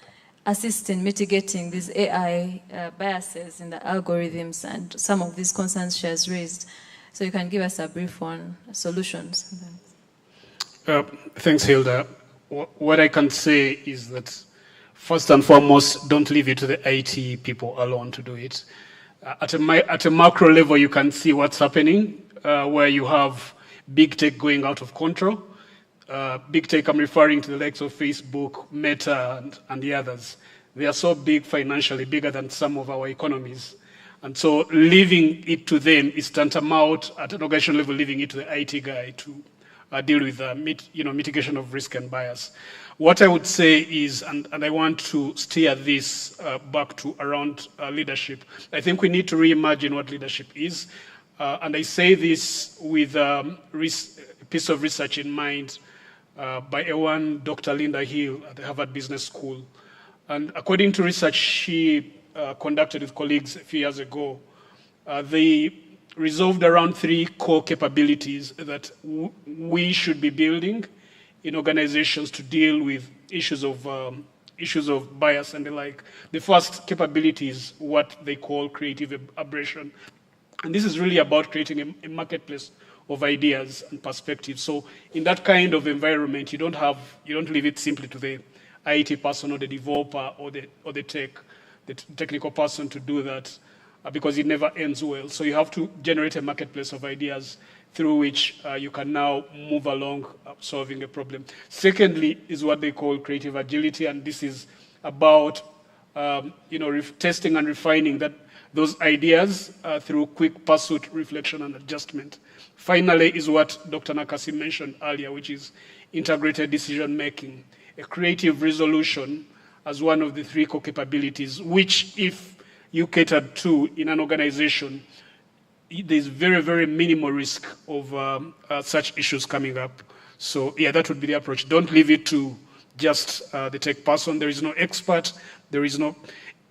assist in mitigating these AI biases in the algorithms and some of these concerns she has raised? So you can give us a brief on solutions. Thanks, Hilda. What I can say is that first and foremost, don't leave it to the IT people alone to do it. At a macro level, you can see what's happening, where you have big tech going out of control. Big tech, I'm referring to the likes of Facebook, Meta, and the others. They are so big financially, bigger than some of our economies. And so leaving it to them is tantamount at an organization level, leaving it to the IT guy to deal with mitigation of risk and bias. What I would say is, and I want to steer this back to around leadership, I think we need to reimagine what leadership is. And I say this with a piece of research in mind by a one Dr. Linda Hill at the Harvard Business School. And according to research she conducted with colleagues a few years ago, they resolved around 3 core capabilities that we should be building in organizations to deal with issues of bias and the like. The first capability is what they call creative aberration. And this is really about creating a marketplace of ideas and perspectives. So in that kind of environment, you don't leave it simply to the IT person or the developer or the technical person to do that, because it never ends well. So you have to generate a marketplace of ideas through which you can now move along solving a problem. Secondly is what they call creative agility, and this is about testing and refining those ideas through quick pursuit, reflection, and adjustment. Finally is what Dr. Nakasi mentioned earlier, which is integrated decision making, a creative resolution as one of the 3 core capabilities, which if you catered to in an organization, there's very, very minimal risk of such issues coming up. So yeah, that would be the approach. Don't leave it to just the tech person. There is no expert. There is no,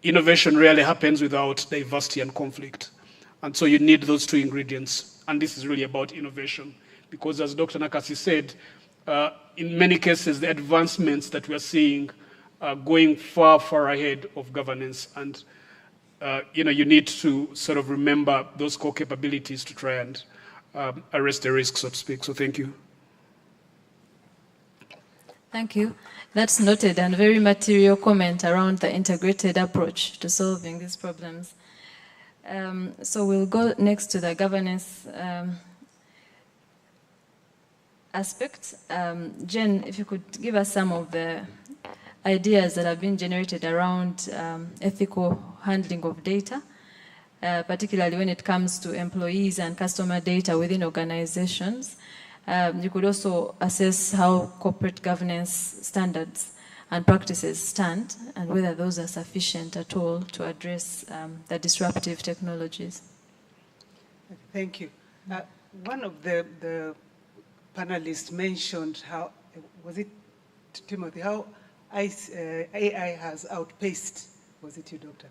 innovation rarely happens without diversity and conflict. And so you need those two ingredients. And this is really about innovation. Because as Dr. Nakasi said, in many cases, the advancements that we're seeing are going far, far ahead of governance. And you need to sort of remember those core capabilities to try and arrest the risk, so to speak. So thank you. Thank you. That's noted and very material comment around the integrated approach to solving these problems. So we'll go next to the governance aspect. Jen, if you could give us some of the ideas that have been generated around ethical handling of data, particularly when it comes to employees and customer data within organizations. You could also assess how corporate governance standards and practices stand and whether those are sufficient at all to address the disruptive technologies. Thank you. One of the panelists mentioned how, was it Timothy, how AI has outpaced, was it you, Doctor?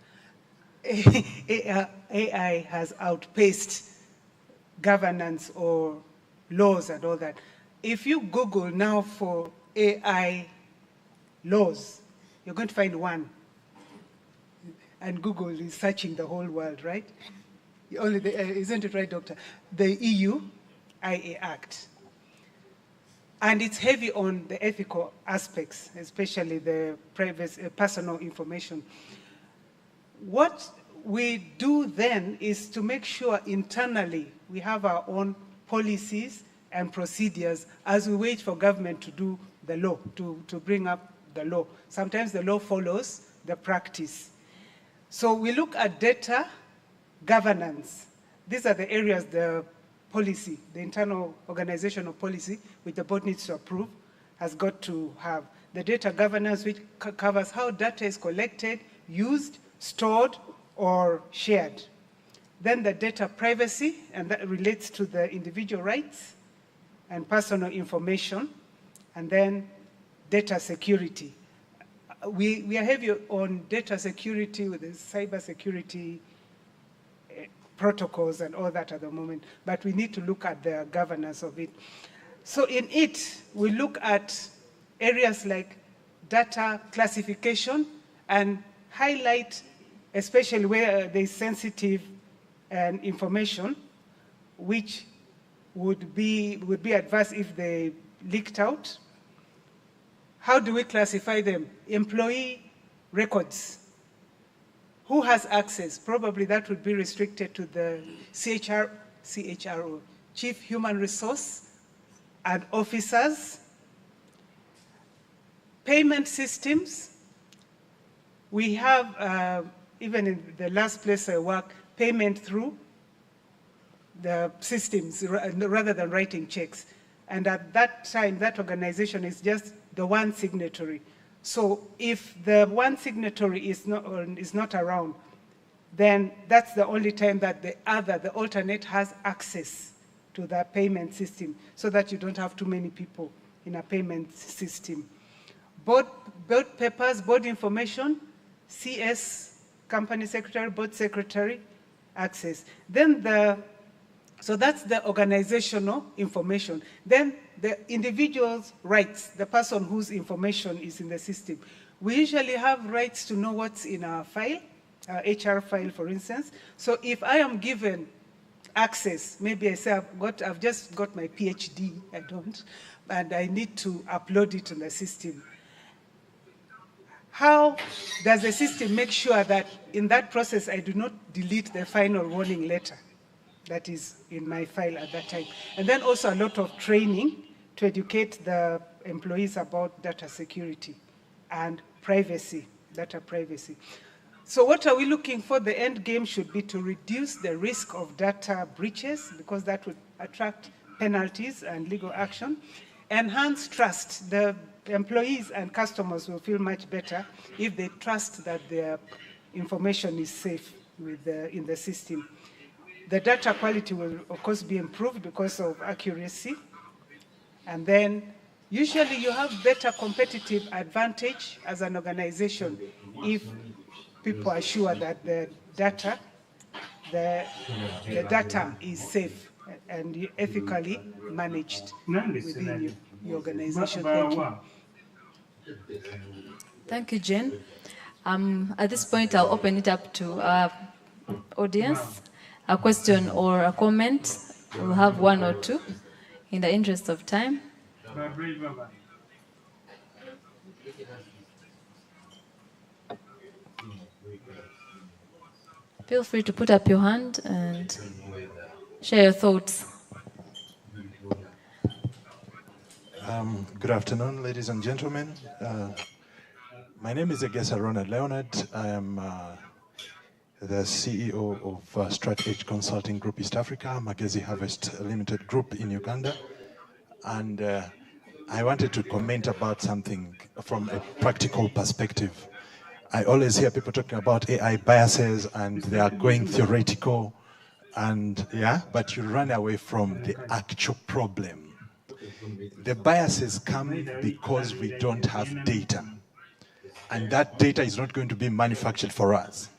AI has outpaced governance or laws and all that. If you Google now for AI laws, you're going to find one. And Google is searching the whole world, right? Only isn't it right, Doctor? The EU IA Act. And it's heavy on the ethical aspects, especially the private, personal information. What we do then is to make sure internally we have our own policies and procedures as we wait for government to do the law, to bring up the law. Sometimes the law follows the practice. So we look at data governance. These are the areas the policy, the internal organizational policy, which the board needs to approve, has got to have. The data governance, which covers how data is collected, used, stored, or shared. Then the data privacy, and that relates to the individual rights and personal information. And then data security. We are heavy on data security with the cyber security protocols and all that at the moment, but we need to look at the governance of it. So in it, we look at areas like data classification and highlight, especially where there's sensitive and information, which would be adverse if they leaked out. How do we classify them? Employee records. Who has access? Probably that would be restricted to the CHRO, Chief Human Resource and officers. Payment systems. We have, even in the last place I work, payment through the systems rather than writing checks. And at that time, that organization is just the one signatory. So if the one signatory is not around, then that's the only time that the alternate has access to the payment system, so that you don't have too many people in a payment system. Board papers, board information, CS, company secretary, board secretary, access. Then so that's the organizational information. Then the individual's rights, the person whose information is in the system. We usually have rights to know what's in our file, our HR file, for instance. So if I am given access, maybe I say I've just got my PhD, I don't, and I need to upload it in the system. How does the system make sure that in that process I do not delete the final warning letter that is in my file at that time? And then also a lot of training to educate the employees about data security and privacy, data privacy. So what are we looking for? The end game should be to reduce the risk of data breaches, because that would attract penalties and legal action. Enhance trust. The employees and customers will feel much better if they trust that their information is safe in the system. the data quality will, of course, be improved because of accuracy. And then usually you have better competitive advantage as an organization if people are sure that the data is safe and ethically managed within your organization. Thank you. Thank you, Jane. At this point, I'll open it up to our audience. A question or a comment. We'll have one or two in the interest of time. Feel free to put up your hand and share your thoughts. Good afternoon, ladies and gentlemen. My name is Egesa Ronald Leonard. I am the CEO of Strat Consulting Group East Africa, Magezi Harvest Limited Group in Uganda. And I wanted to comment about something from a practical perspective. I always hear people talking about AI biases and they are going theoretical and but you run away from the actual problem. The biases come because we don't have data. And that data is not going to be manufactured for us.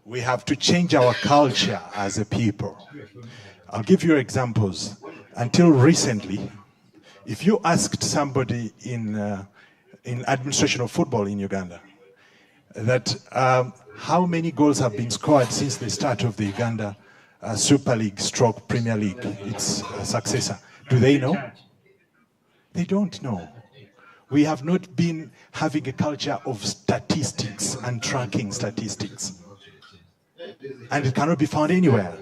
We have to change our culture as a people. I'll give you examples. Until recently, if you asked somebody in administration of football in Uganda that how many goals have been scored since the start of the Uganda Super League / Premier League, its successor, do they know? They don't know. We have not been having a culture of statistics and tracking statistics. And it cannot be found anywhere.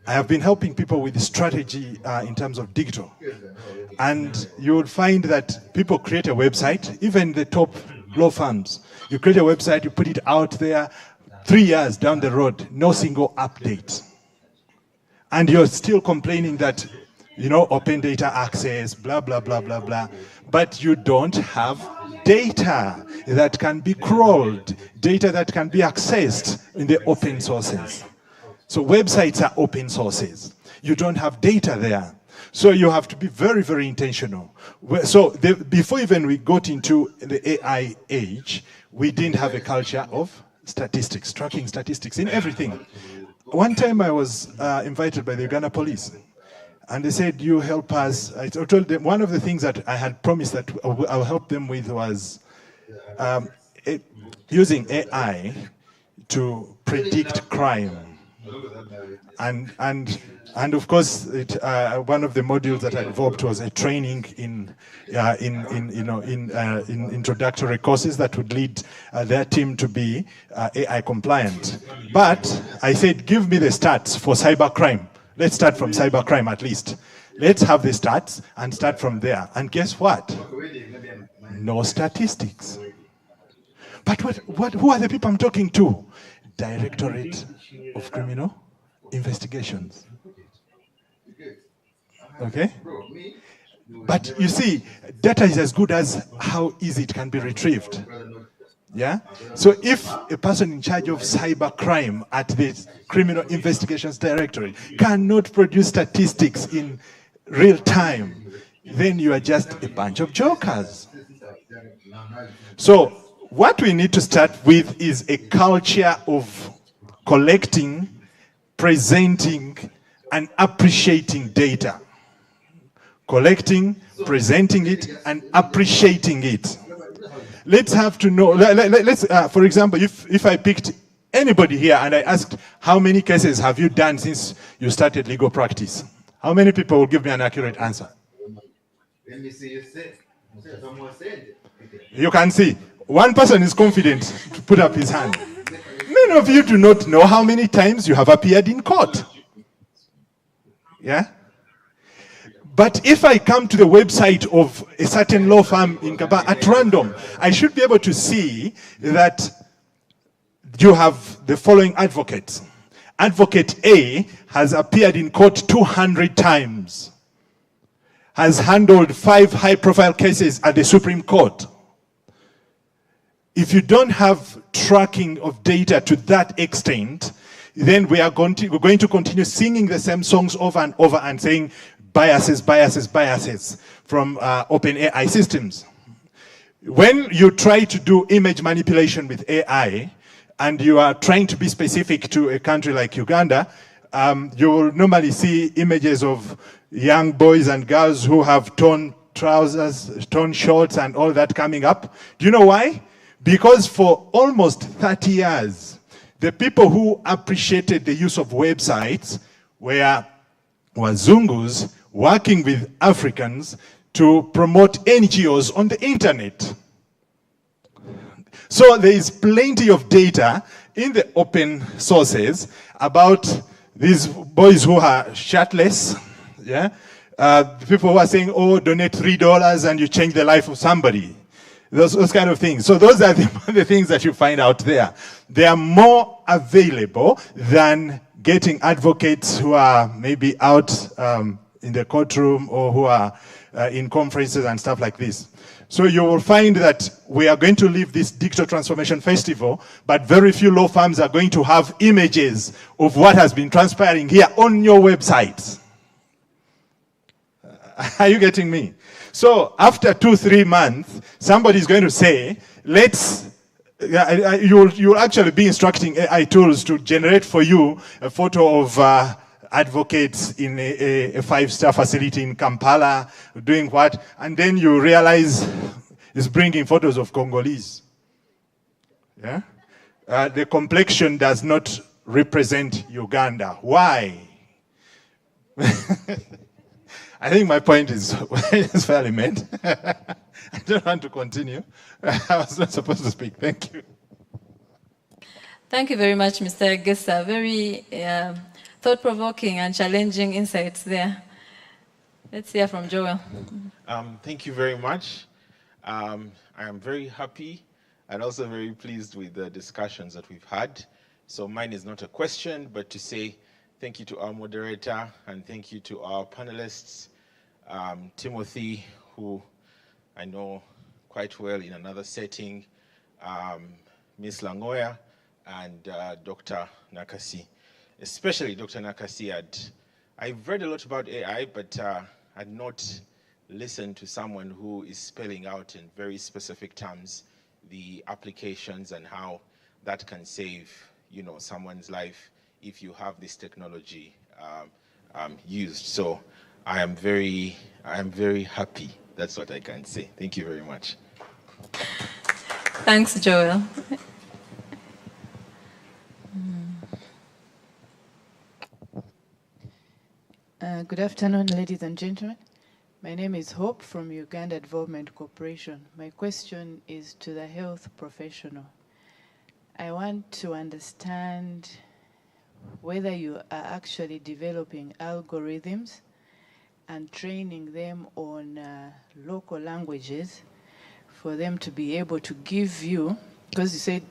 I have been helping people with strategy in terms of digital. And you will find that people create a website, even the top law firms. You create a website, you put it out there, 3 years down the road, no single update. And you're still complaining that, you know, open data access, blah, blah, blah, blah, blah. But you don't have data that can be crawled, data that can be accessed in the open sources. So websites are open sources. You don't have data there. So you have to be very, very intentional. So before even we got into the AI age, we didn't have a culture of statistics, tracking statistics in everything. One time I was invited by the Uganda police. And they said, you help us. I told them one of the things that I had promised that I'll help them with was using AI to predict crime. And of course, one of the modules that I developed was a training in introductory courses that would lead their team to be AI compliant. But I said, give me the stats for cybercrime. Let's start from cybercrime at least. Let's have the stats and start from there. And guess what? No statistics. But who are the people I'm talking to? Directorate of Criminal Investigations. Okay? But you see, data is as good as how easy it can be retrieved. Yeah? So if a person in charge of cybercrime at the Criminal Investigations Directorate cannot produce statistics in real time, then you are just a bunch of jokers. So what we need to start with is a culture of collecting, presenting, and appreciating data. Collecting, presenting it, and appreciating it. Let's have to know, for example, if I picked anybody here and I asked, how many cases have you done since you started legal practice? How many people will give me an accurate answer? You can see, one person is confident to put up his hand. Many of you do not know how many times you have appeared in court. Yeah? But if I come to the website of a certain law firm in Kampala at random, I should be able to see that you have the following advocates. Advocate A has appeared in court 200 times, has handled 5 high-profile cases at the Supreme Court. If you don't have tracking of data to that extent, then we're going to continue singing the same songs over and over and saying biases, biases, biases from OpenAI systems. When you try to do image manipulation with AI, and you are trying to be specific to a country like Uganda, you will normally see images of young boys and girls who have torn trousers, torn shorts, and all that coming up. Do you know why? Because for almost 30 years, the people who appreciated the use of websites were Wazungus working with Africans to promote NGOs on the internet. So there is plenty of data in the open sources about these boys who are shirtless, yeah? People who are saying, oh, donate $3 and you change the life of somebody. Those kind of things. So those are the things that you find out there. They are more available than getting advocates who are maybe out in the courtroom or who are in conferences and stuff like this. So you will find that we are going to leave this Digital Transformation Festival, but very few law firms are going to have images of what has been transpiring here on your website. Are you getting me? So after 2-3 months, somebody is going to say, you'll actually be instructing AI tools to generate for you a photo of advocates in a 5-star facility in Kampala doing what, and then you realize it's bringing photos of Congolese. Yeah? The complexion does not represent Uganda. Why? I think my point is fairly made. I don't want to continue. I was not supposed to speak. Thank you. Thank you very much, Mr. Gesa. Very thought-provoking and challenging insights there. Let's hear from Joel. Thank you very much. I am very happy and also very pleased with the discussions that we've had. So mine is not a question, but to say thank you to our moderator and thank you to our panelists, Timothy, who I know quite well in another setting, Ms. Langoya, and Dr. Nakasi. Especially Dr. Nakasi. I've read a lot about AI, but I'd not listened to someone who is spelling out in very specific terms the applications and how that can save, someone's life if you have this technology used. So I am very happy. That's what I can say. Thank you very much. Thanks, Joel. Good afternoon, ladies and gentlemen. My name is Hope from Uganda Development Corporation. My question is to the health professional. I want to understand whether you are actually developing algorithms and training them on local languages for them to be able to give you, because you said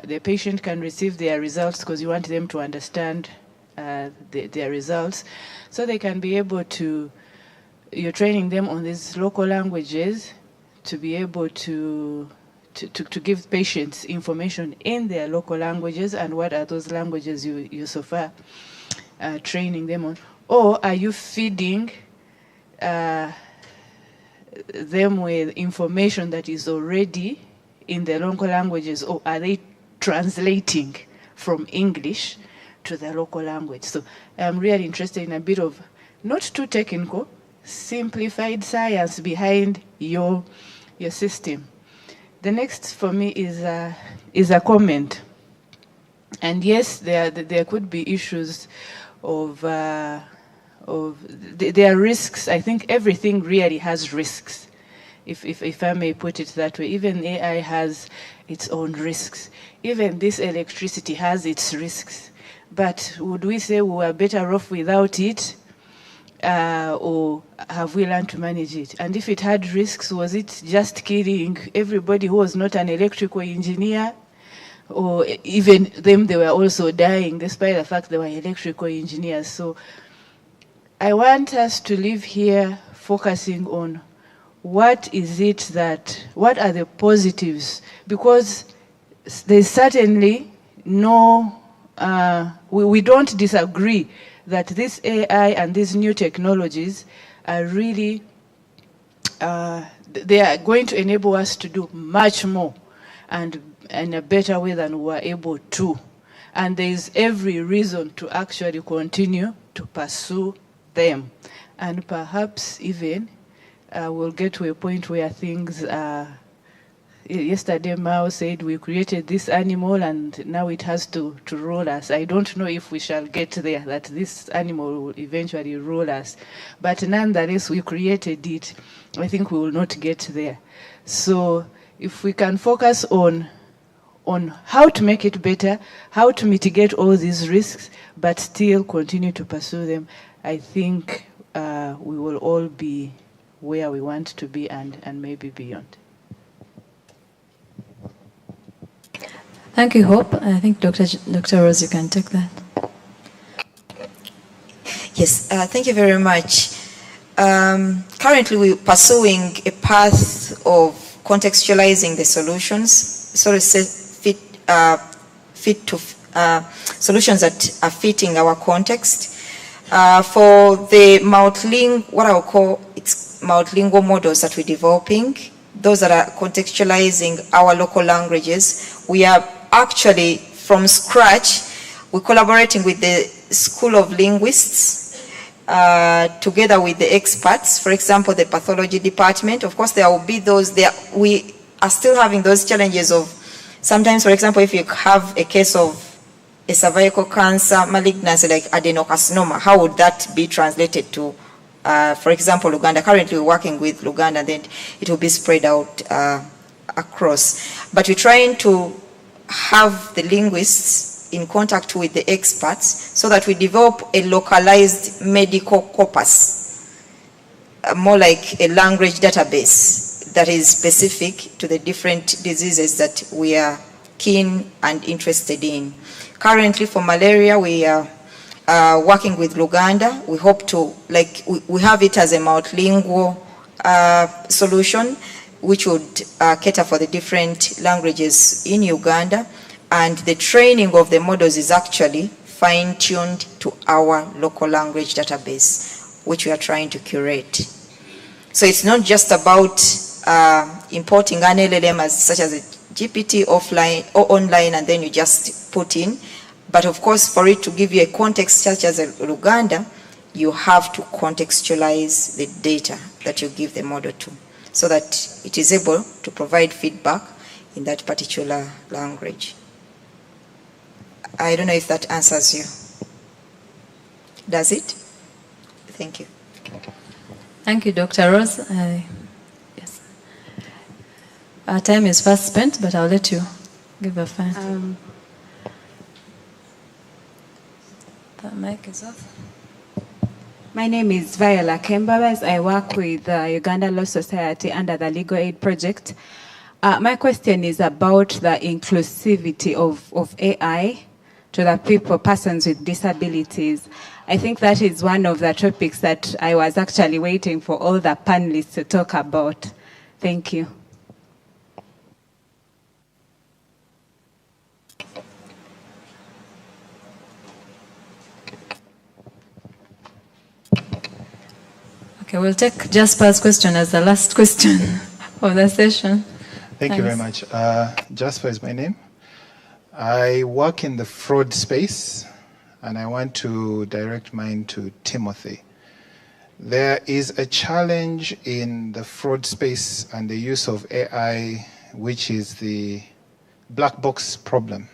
the patient can receive their results because you want them to understand their results, so they can be able to, you're training them on these local languages to be able to give patients information in their local languages, and what are those languages you so far training them on? Or are you feeding them with information that is already in the local languages, or are they translating from English to the local language? So I'm really interested in a bit of, not too technical, simplified science behind your system. The next for me is a comment. And yes, there could be issues of there are risks. I think everything really has risks, if I may put it that way. Even AI has its own risks. Even this electricity has its risks. But would we say we were better off without it? Or have we learned to manage it? And if it had risks, was it just killing everybody who was not an electrical engineer? Or even them, they were also dying despite the fact they were electrical engineers. So I want us to live here focusing on what are the positives? Because there's certainly no we don't disagree that this AI and these new technologies are really, they are going to enable us to do much more and in a better way than we were able to. And there is every reason to actually continue to pursue them. And perhaps even we'll get to a point where things yesterday Mao said we created this animal and now it has to rule us. I don't know if we shall get there, that this animal will eventually rule us. But nonetheless, we created it. I think we will not get there. So if we can focus on how to make it better, how to mitigate all these risks, but still continue to pursue them, I think we will all be where we want to be and maybe beyond. Thank you, Hope. I think Dr. Rose, you can take that. Yes, thank you very much. Currently, we're pursuing a path of contextualizing the solutions, so to say, fit to solutions that are fitting our context. For the what I will call it's multilingual models that we're developing, those that are contextualizing our local languages, we are actually from scratch. We're collaborating with the School of Linguists together with the experts. For example, the pathology department. Of course, there will be those there. We are still having those challenges of sometimes, for example, if you have a case of a cervical cancer malignancy like adenocarcinoma, how would that be translated to, for example, Uganda? Currently, we're working with Uganda, then it will be spread out across. But we're trying to have the linguists in contact with the experts so that we develop a localized medical corpus, more like a language database that is specific to the different diseases that we are keen and interested in. Currently, for malaria, we are working with Uganda. We hope to, we have it as a multilingual solution, which would cater for the different languages in Uganda. And the training of the models is actually fine-tuned to our local language database, which we are trying to curate. So it's not just about importing an LLM such as a GPT offline or online and then you just put in. But of course, for it to give you a context such as Uganda, you have to contextualize the data that you give the model to, so that it is able to provide feedback in that particular language. I don't know if that answers you. Does it? Thank you. Thank you, Dr. Rose. Yes. Our time is fast spent, but I'll let you give a final. The mic is off. My name is Viola Kembabas. I work with the Uganda Law Society under the Legal Aid Project. My question is about the inclusivity of AI to the persons with disabilities. I think that is one of the topics that I was actually waiting for all the panelists to talk about. Thank you. Okay, we'll take Jasper's question as the last question of the session. Thank you very much. Jasper is my name. I work in the fraud space, and I want to direct mine to Timothy. There is a challenge in the fraud space and the use of AI, which is the black box problem.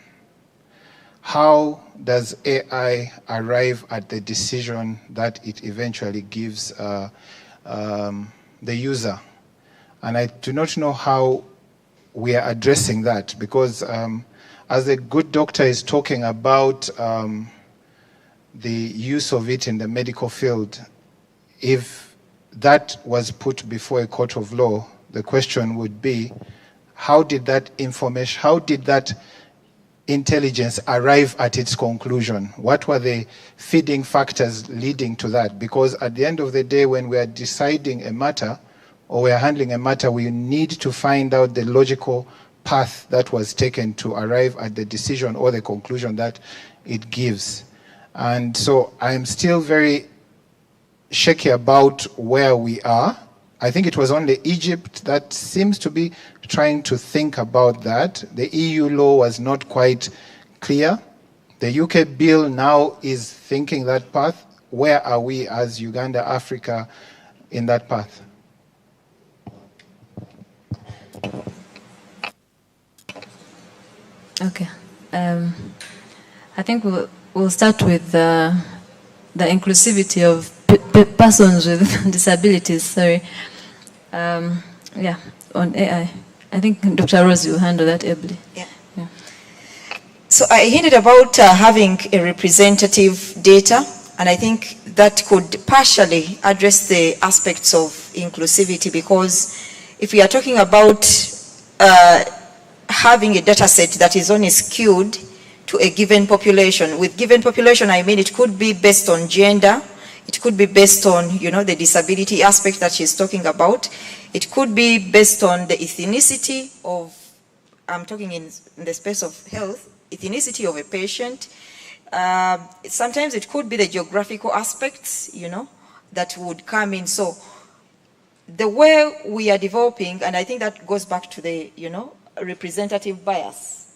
How does AI arrive at the decision that it eventually gives the user? And I do not know how we are addressing that, because as a good doctor is talking about the use of it in the medical field, if that was put before a court of law, the question would be, how did that information, how did that intelligence arrive at its conclusion? What were the feeding factors leading to that? Because at the end of the day, when we are deciding a matter or we are handling a matter, we need to find out the logical path that was taken to arrive at the decision or the conclusion that it gives. And so I'm still very shaky about where we are. I think it was only Egypt that seems to be trying to think about that. The EU law was not quite clear. The UK bill now is thinking that path. Where are we as Uganda, Africa, in that path? Okay. I think we'll start with the inclusivity of persons with disabilities. Sorry. Yeah, on AI. I think Dr. Rose will handle that ably. Yeah. So I hinted about having a representative data, and I think that could partially address the aspects of inclusivity, because if we are talking about having a data set that is only skewed to a given population, with given population I mean it could be based on gender, it could be based on, you know, the disability aspect that she's talking about, it could be based on the ethnicity of, I'm talking in the space of health, ethnicity of a patient. Sometimes it could be the geographical aspects, you know, that would come in. So the way we are developing, and I think that goes back to the, you know, representative bias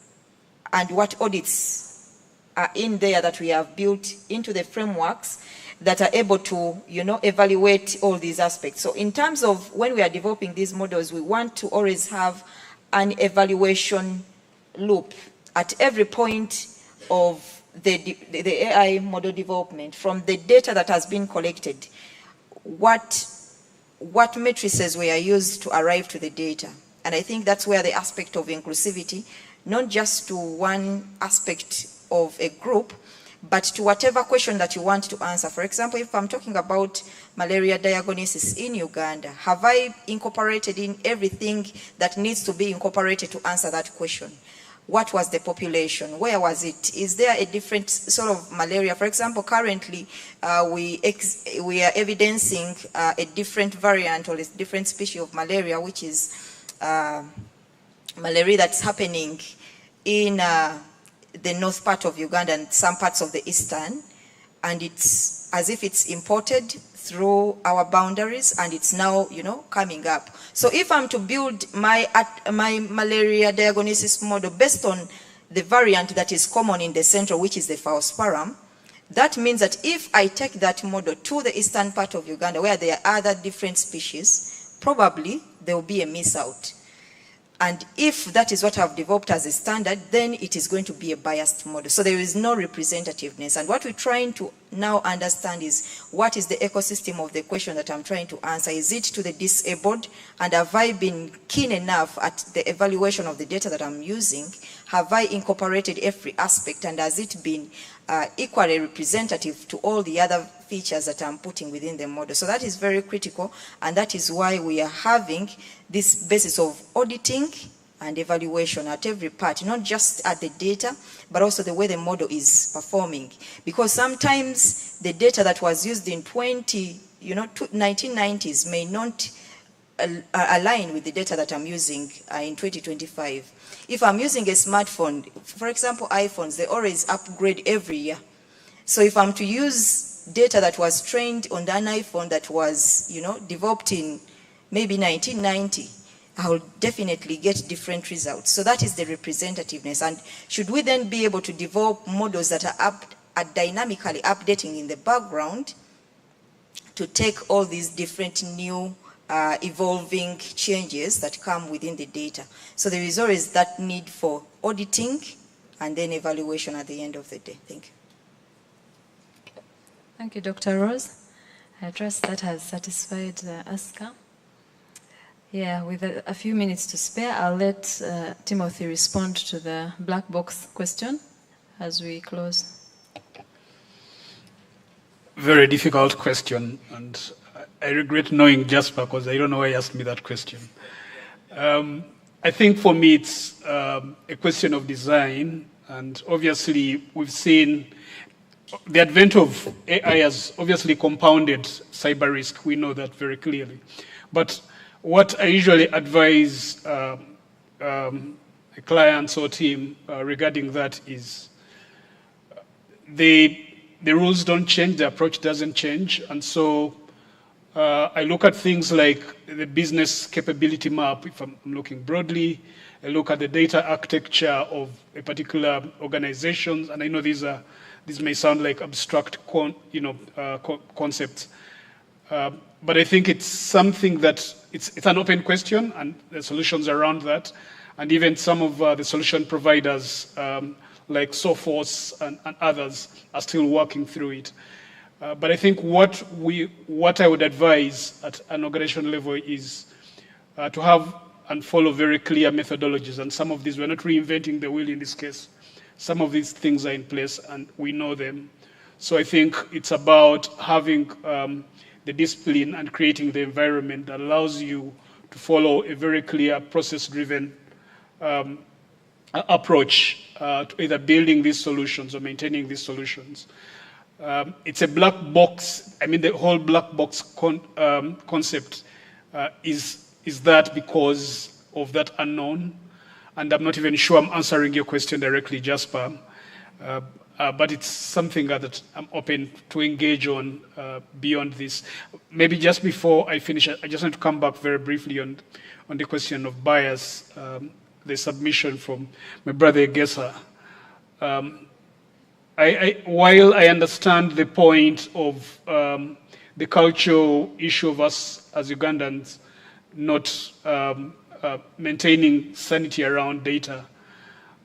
and what audits are in there that we have built into the frameworks that are able to, you know, evaluate all these aspects. So in terms of when we are developing these models, we want to always have an evaluation loop at every point of the AI model development, from the data that has been collected, what matrices were used to arrive to the data. And I think that's where the aspect of inclusivity, not just to one aspect of a group, but to whatever question that you want to answer. For example, if I'm talking about malaria diagnosis in Uganda, have I incorporated in everything that needs to be incorporated to answer that question? What was the population? Where was it? Is there a different sort of malaria? For example, currently we are evidencing a different variant or a different species of malaria, which is malaria that's happening in the north part of Uganda and some parts of the eastern, and it's as if it's imported through our boundaries and it's now, you know, coming up. So if I'm to build my malaria diagnosis model based on the variant that is common in the central, which is the Falciparum, that means that if I take that model to the eastern part of Uganda where there are other different species, probably there will be a miss out. And if that is what I've developed as a standard, then it is going to be a biased model. So there is no representativeness. And what we're trying to now understand is, what is the ecosystem of the question that I'm trying to answer? Is it to the disabled? And have I been keen enough at the evaluation of the data that I'm using? Have I incorporated every aspect? And has it been equally representative to all the other features that I'm putting within the model? So that is very critical, and that is why we are having this basis of auditing and evaluation at every part, not just at the data, but also the way the model is performing. Because sometimes the data that was used in 1990s may not align with the data that I'm using in 2025. If I'm using a smartphone, for example, iPhones, they always upgrade every year. So if I'm to use data that was trained on an iPhone that was, you know, developed in maybe 1990, I will definitely get different results. So that is the representativeness. And should we then be able to develop models that are dynamically updating in the background to take all these different new evolving changes that come within the data? So there is always that need for auditing and then evaluation at the end of the day. Thank you. Thank you, Dr. Rose. I trust that has satisfied the asker. Yeah, with a few minutes to spare, I'll let Timothy respond to the black box question as we close. Very difficult question, and I regret knowing Jasper because I don't know why he asked me that question. I think for me it's a question of design, and obviously we've seen the advent of AI has obviously compounded cyber risk. We know that very clearly. But what I usually advise clients or team regarding that is the rules don't change, the approach doesn't change, and so I look at things like the business capability map, if I'm looking broadly. I look at the data architecture of a particular organization, and I know these may sound like abstract concepts, but I think it's something that it's an open question, and the solutions around that, and even some of the solution providers like Sophos and others are still working through it. But I think what I would advise at an organizational level is to have and follow very clear methodologies. And some of these, we're not reinventing the wheel in this case. Some of these things are in place and we know them. So I think it's about having the discipline and creating the environment that allows you to follow a very clear process-driven approach to either building these solutions or maintaining these solutions. It's a black box. I mean, the whole black box concept is that because of that unknown. And I'm not even sure I'm answering your question directly, Jasper. But it's something that I'm open to engage on beyond this. Maybe just before I finish, I just want to come back very briefly on the question of bias, the submission from my brother Gesa. While I understand the point of the cultural issue of us as Ugandans not maintaining sanity around data,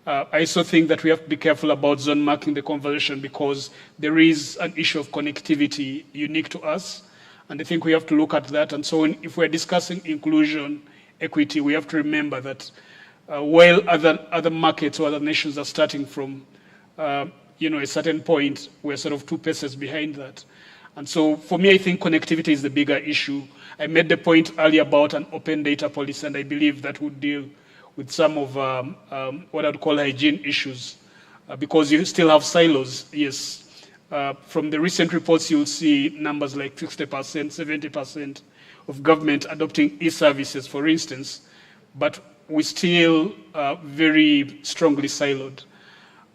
I also think that we have to be careful about zone marking the conversation because there is an issue of connectivity unique to us, and I think we have to look at that. And so if we're discussing inclusion, equity, we have to remember that while other markets or other nations are starting from a certain point, we're sort of 2 paces behind that. And so for me, I think connectivity is the bigger issue. I made the point earlier about an open data policy, and I believe that would deal with some of what I'd call hygiene issues, because you still have silos, yes. From the recent reports, you'll see numbers like 60%, 70% of government adopting e-services, for instance, but we still very strongly siloed.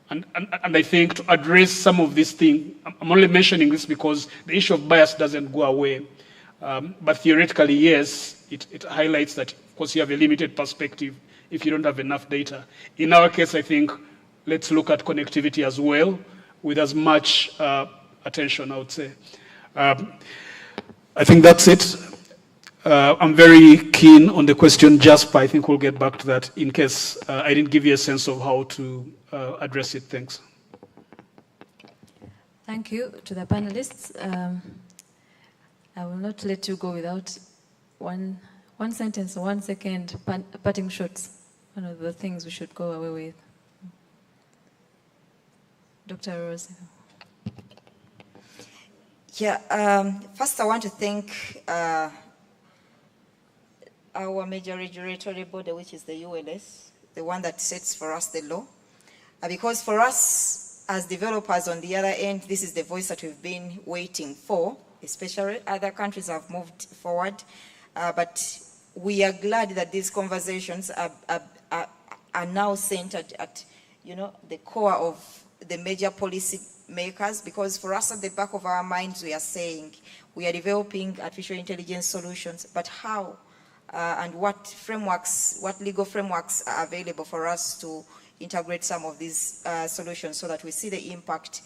And I think to address some of these things, I'm only mentioning this because the issue of bias doesn't go away. But theoretically, yes, it highlights that, of course, you have a limited perspective if you don't have enough data. In our case, I think, let's look at connectivity as well with as much attention, I would say. I think that's it. I'm very keen on the question, Jasper. I think we'll get back to that in case I didn't give you a sense of how to address it. Thanks. Thank you to the panelists. I will not let you go without one sentence or 1 second parting shots. One of the things we should go away with. Dr. Rose. Yeah, first I want to thank our major regulatory body, which is the ULS, the one that sets for us the law. Because for us as developers on the other end, this is the voice that we've been waiting for, especially other countries have moved forward. But we are glad that these conversations are now centered at, the core of the major policy makers, because for us at the back of our minds, we are saying we are developing artificial intelligence solutions, but how and what frameworks, what legal frameworks are available for us to integrate some of these solutions so that we see the impact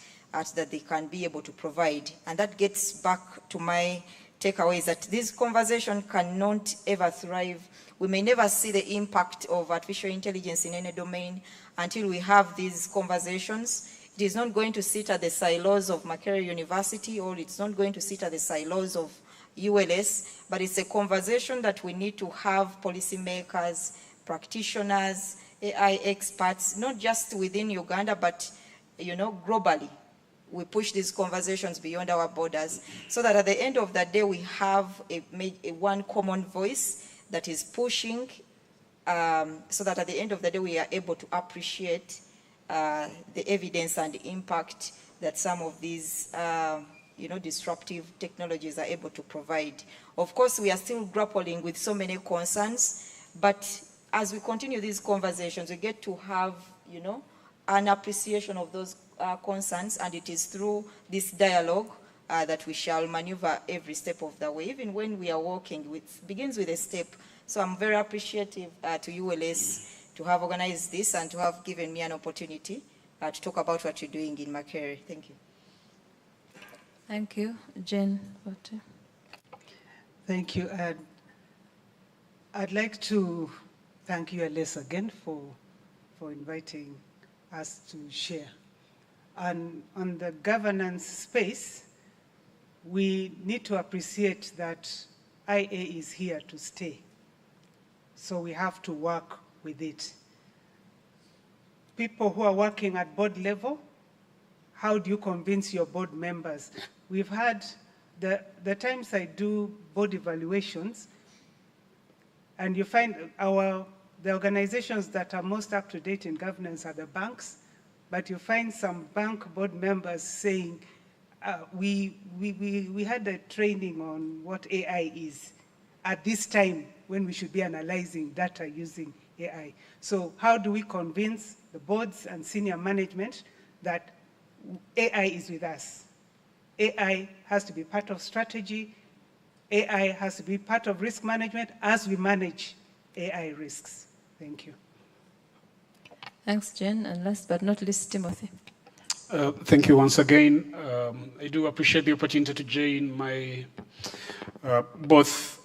that they can be able to provide. And that gets back to my takeaway is that this conversation cannot ever thrive. We may never see the impact of artificial intelligence in any domain until we have these conversations. It is not going to sit at the silos of Makerere University, or it's not going to sit at the silos of ULS, but it's a conversation that we need to have policymakers, practitioners, AI experts, not just within Uganda, but globally. We push these conversations beyond our borders so that at the end of the day, we have a one common voice that is pushing so that at the end of the day, we are able to appreciate the evidence and the impact that some of these disruptive technologies are able to provide. Of course, we are still grappling with so many concerns, but as we continue these conversations, we get to have, an appreciation of those concerns, and it is through this dialogue that we shall maneuver every step of the way. Even when we are walking, it begins with a step. So I'm very appreciative to ULS to have organized this and to have given me an opportunity to talk about what you're doing in Makerere. Thank you. Thank you. Jane. Thank you. I'd like to thank ULS again for inviting us to share. And on the governance space, we need to appreciate that IA is here to stay. So we have to work with it. People who are working at board level, how do you convince your board members? We've had the times I do board evaluations, and you find the organizations that are most up to date in governance are the banks, but you find some bank board members saying, we had a training on what AI is at this time when we should be analyzing data using AI. So how do we convince the boards and senior management that AI is with us? AI has to be part of strategy. AI has to be part of risk management as we manage AI risks. Thank you. Thanks, Jen. And last but not least, Timothy. Thank you once again. I do appreciate the opportunity to join my both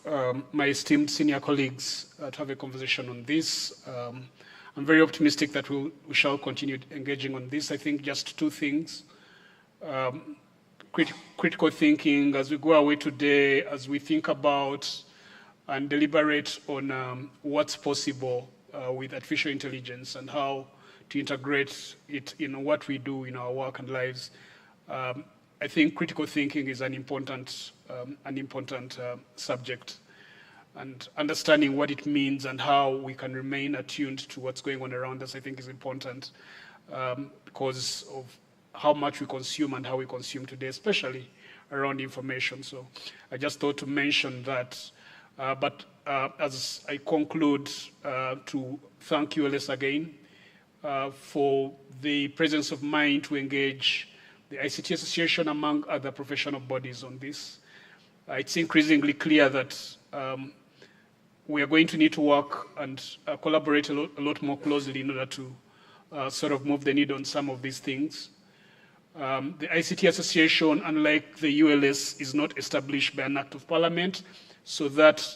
my esteemed senior colleagues to have a conversation on this. I'm very optimistic that we shall continue engaging on this. I think just two things. Critical thinking as we go away today, as we think about and deliberate on what's possible with artificial intelligence and how to integrate it in what we do in our work and lives. I think critical thinking is an important subject, and understanding what it means and how we can remain attuned to what's going on around us, I think is important because of how much we consume and how we consume today, especially around information. So I just thought to mention that. But as I conclude, to thank ULS again for the presence of mind to engage the ICT Association among other professional bodies on this. It's increasingly clear that we are going to need to work and collaborate a lot more closely in order to sort of move the needle on some of these things. The ICT Association, unlike the ULS, is not established by an act of parliament, so that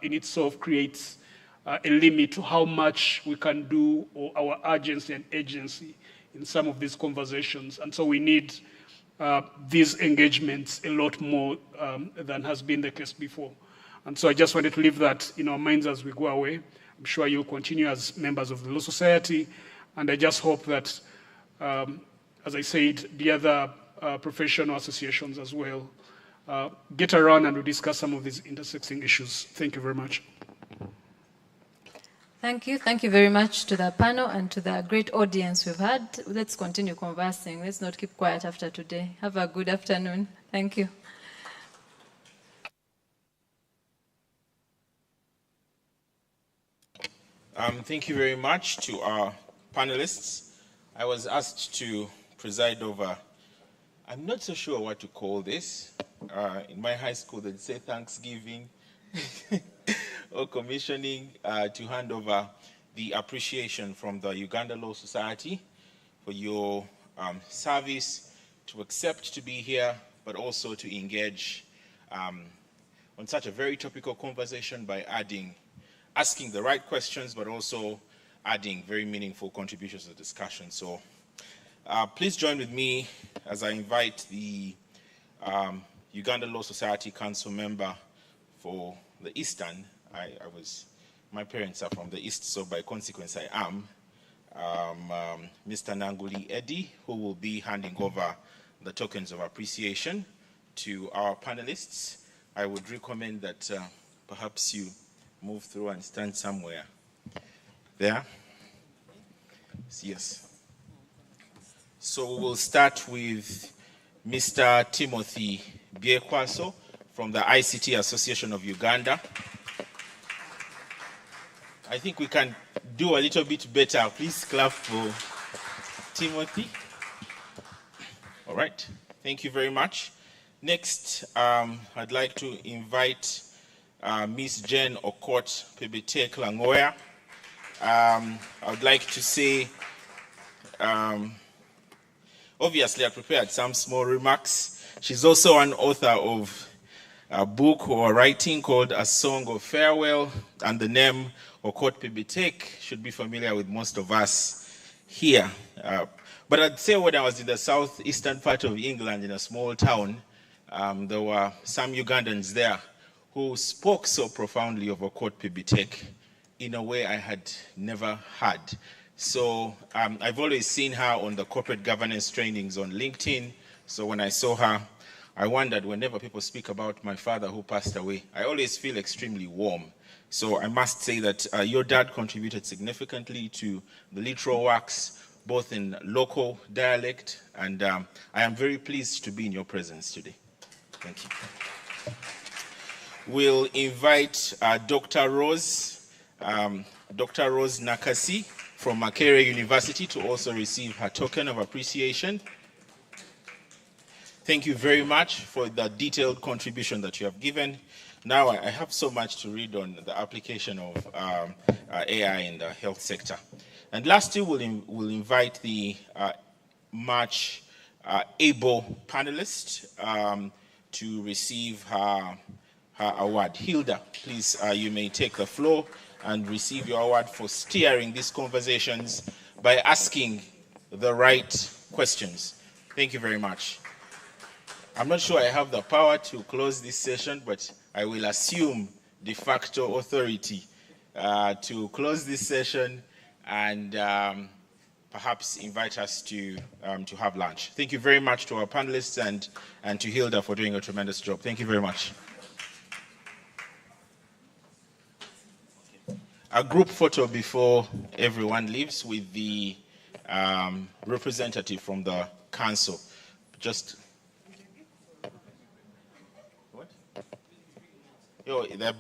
in itself creates a limit to how much we can do, or our urgency and agency in some of these conversations. And so we need these engagements a lot more than has been the case before. And so I just wanted to leave that in our minds as we go away. I'm sure you'll continue as members of the Law Society, and I just hope that, as I said, the other professional associations as well get around and we discuss some of these intersecting issues. Thank you very much. Thank you. Thank you very much to the panel and to the great audience we've had. Let's continue conversing. Let's not keep quiet after today. Have a good afternoon. Thank you. Thank you very much to our panelists. I was asked to preside over, I'm not so sure what to call this. In my high school, they'd say Thanksgiving or commissioning, to hand over the appreciation from the Uganda Law Society for your service, to accept to be here, but also to engage on such a very topical conversation by asking the right questions, but also adding very meaningful contributions to the discussion. So please join with me as I invite the Uganda Law Society Council member for the Eastern. My parents are from the East, so by consequence I am, Mr. Nanguli Eddy, who will be handing over the tokens of appreciation to our panelists. I would recommend that perhaps you move through and stand somewhere. There? Yes. So we'll start with Mr. Timothy Byekwaso from the ICT Association of Uganda. I think we can do a little bit better. Please clap for Timothy. All right, thank you very much. Next, I'd like to invite Ms. Jen Okot Pebete Klangoya. I would like to say, obviously I prepared some small remarks. She's also an author of a book or writing called A Song of Farewell, and the name Okot Pibitek should be familiar with most of us here. But I'd say when I was in the southeastern part of England in a small town, there were some Ugandans there who spoke so profoundly of Okot Pibitek in a way I had never had. So I've always seen her on the corporate governance trainings on LinkedIn. So when I saw her, I wondered, whenever people speak about my father who passed away, I always feel extremely warm. So I must say that your dad contributed significantly to the literal works, both in local dialect, and I am very pleased to be in your presence today. Thank you. We'll invite Dr. Rose Nakasi from Makerere University to also receive her token of appreciation. Thank you very much for the detailed contribution that you have given. Now I have so much to read on the application of AI in the health sector. And lastly, we'll invite the much able panelist to receive her award. Hilda, please, you may take the floor and receive your award for steering these conversations by asking the right questions. Thank you very much. I'm not sure I have the power to close this session, but I will assume de facto authority to close this session and perhaps invite us to have lunch. Thank you very much to our panelists and to Hilda for doing a tremendous job. Thank you very much. A group photo before everyone leaves with the representative from the council. Just what? Yo,